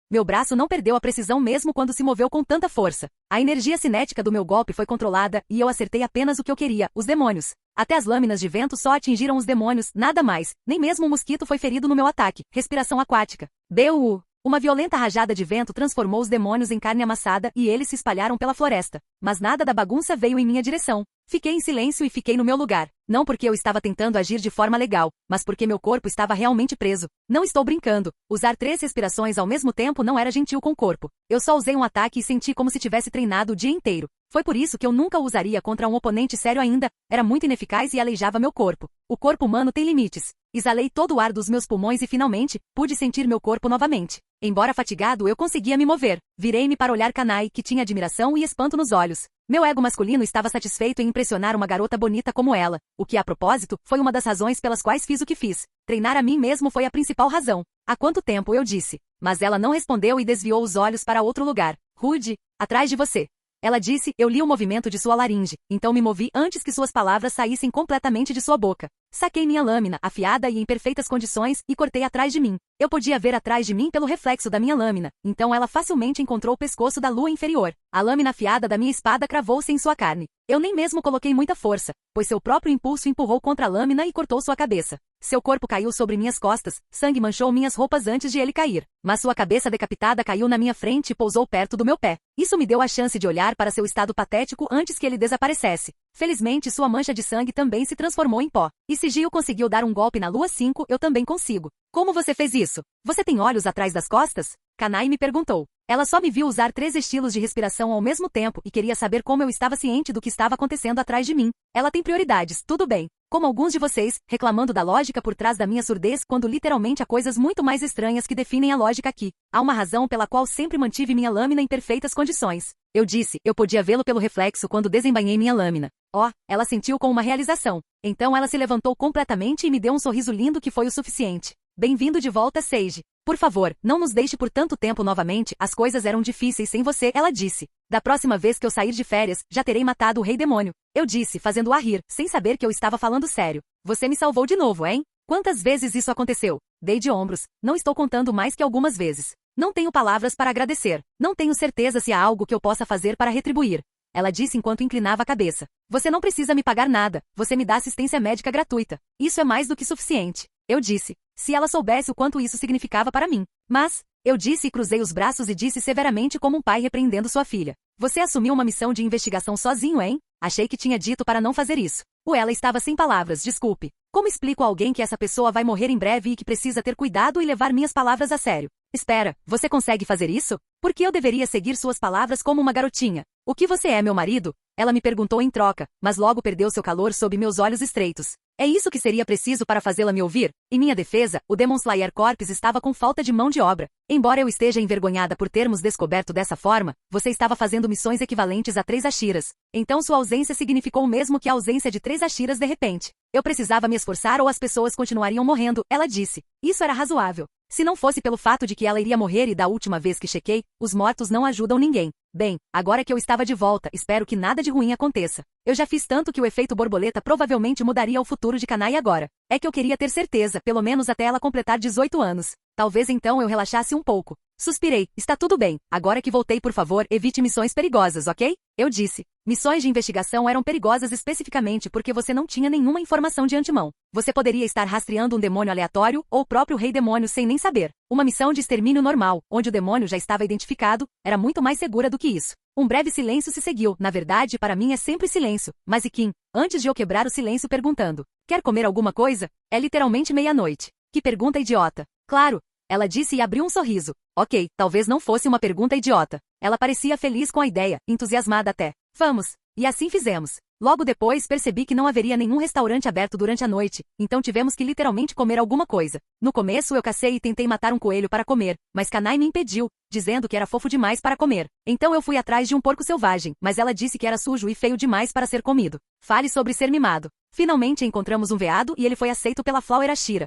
Meu braço não perdeu a precisão mesmo quando se moveu com tanta força. A energia cinética do meu golpe foi controlada e eu acertei apenas o que eu queria, os demônios. Até as lâminas de vento só atingiram os demônios, nada mais. Nem mesmo um mosquito foi ferido no meu ataque. Respiração aquática. BUU. Uma violenta rajada de vento transformou os demônios em carne amassada e eles se espalharam pela floresta. Mas nada da bagunça veio em minha direção. Fiquei em silêncio e fiquei no meu lugar. Não porque eu estava tentando agir de forma legal, mas porque meu corpo estava realmente preso. Não estou brincando. Usar 3 respirações ao mesmo tempo não era gentil com o corpo. Eu só usei um ataque e senti como se tivesse treinado o dia inteiro. Foi por isso que eu nunca o usaria contra um oponente sério ainda. Era muito ineficaz e aleijava meu corpo. O corpo humano tem limites. Exalei todo o ar dos meus pulmões e finalmente, pude sentir meu corpo novamente. Embora fatigado, eu conseguia me mover. Virei-me para olhar Kanai, que tinha admiração e espanto nos olhos. Meu ego masculino estava satisfeito em impressionar uma garota bonita como ela, o que, a propósito, foi uma das razões pelas quais fiz o que fiz. Treinar a mim mesmo foi a principal razão. Há quanto tempo, eu disse. Mas ela não respondeu e desviou os olhos para outro lugar. Rude, atrás de você. Ela disse, eu li o movimento de sua laringe, então me movi antes que suas palavras saíssem completamente de sua boca. Saquei minha lâmina, afiada e em perfeitas condições, e cortei atrás de mim. Eu podia ver atrás de mim pelo reflexo da minha lâmina, então ela facilmente encontrou o pescoço da lua inferior. A lâmina afiada da minha espada cravou-se em sua carne. Eu nem mesmo coloquei muita força, pois seu próprio impulso empurrou contra a lâmina e cortou sua cabeça. Seu corpo caiu sobre minhas costas, sangue manchou minhas roupas antes de ele cair. Mas sua cabeça decapitada caiu na minha frente e pousou perto do meu pé. Isso me deu a chance de olhar para seu estado patético antes que ele desaparecesse. Felizmente, sua mancha de sangue também se transformou em pó. E se Gio conseguiu dar um golpe na lua 5, eu também consigo. Como você fez isso? Você tem olhos atrás das costas? Kanai me perguntou. Ela só me viu usar 3 estilos de respiração ao mesmo tempo e queria saber como eu estava ciente do que estava acontecendo atrás de mim. Ela tem prioridades, tudo bem. Como alguns de vocês, reclamando da lógica por trás da minha surdez quando literalmente há coisas muito mais estranhas que definem a lógica aqui. Há uma razão pela qual sempre mantive minha lâmina em perfeitas condições. Eu disse, eu podia vê-lo pelo reflexo quando desembainhei minha lâmina. Oh, ela sentiu com uma realização. Então ela se levantou completamente e me deu um sorriso lindo que foi o suficiente. Bem-vindo de volta, Sage. Por favor, não nos deixe por tanto tempo novamente, as coisas eram difíceis sem você, ela disse. Da próxima vez que eu sair de férias, já terei matado o rei demônio. Eu disse, fazendo-a rir, sem saber que eu estava falando sério. Você me salvou de novo, hein? Quantas vezes isso aconteceu? Dei de ombros. Não estou contando mais que algumas vezes. Não tenho palavras para agradecer. Não tenho certeza se há algo que eu possa fazer para retribuir. Ela disse enquanto inclinava a cabeça. Você não precisa me pagar nada, você me dá assistência médica gratuita. Isso é mais do que suficiente. Eu disse. Se ela soubesse o quanto isso significava para mim. Mas, eu disse e cruzei os braços e disse severamente como um pai repreendendo sua filha. Você assumiu uma missão de investigação sozinho, hein? Achei que tinha dito para não fazer isso. Ela estava sem palavras, desculpe. Como explico a alguém que essa pessoa vai morrer em breve e que precisa ter cuidado e levar minhas palavras a sério? Espera, você consegue fazer isso? Por que eu deveria seguir suas palavras como uma garotinha? O que você é, meu marido? Ela me perguntou em troca, mas logo perdeu seu calor sob meus olhos estreitos. É isso que seria preciso para fazê-la me ouvir? Em minha defesa, o Demon Slayer Corps estava com falta de mão de obra. Embora eu esteja envergonhada por termos descoberto dessa forma, você estava fazendo missões equivalentes a 3 Ashiras. Então sua ausência significou o mesmo que a ausência de 3 Ashiras de repente. Eu precisava me esforçar ou as pessoas continuariam morrendo, ela disse. Isso era razoável. Se não fosse pelo fato de que ela iria morrer e da última vez que chequei, os mortos não ajudam ninguém. Bem, agora que eu estava de volta, espero que nada de ruim aconteça. Eu já fiz tanto que o efeito borboleta provavelmente mudaria o futuro de Kanai agora. É que eu queria ter certeza, pelo menos até ela completar 18 anos. Talvez então eu relaxasse um pouco. Suspirei. Está tudo bem. Agora que voltei, por favor, evite missões perigosas, ok? Eu disse. Missões de investigação eram perigosas especificamente porque você não tinha nenhuma informação de antemão. Você poderia estar rastreando um demônio aleatório ou o próprio rei demônio sem nem saber. Uma missão de extermínio normal, onde o demônio já estava identificado, era muito mais segura do que isso. Um breve silêncio se seguiu. Na verdade, para mim é sempre silêncio. Mas e Kim, antes de eu quebrar o silêncio perguntando, quer comer alguma coisa? É literalmente meia-noite. Que pergunta idiota. Claro. Ela disse e abriu um sorriso. Ok, talvez não fosse uma pergunta idiota. Ela parecia feliz com a ideia, entusiasmada até. Vamos. E assim fizemos. Logo depois percebi que não haveria nenhum restaurante aberto durante a noite, então tivemos que literalmente comer alguma coisa. No começo eu cacei e tentei matar um coelho para comer, mas Kanai me impediu, dizendo que era fofo demais para comer. Então eu fui atrás de um porco selvagem, mas ela disse que era sujo e feio demais para ser comido. Fale sobre ser mimado. Finalmente encontramos um veado e ele foi aceito pela Flower Ashira.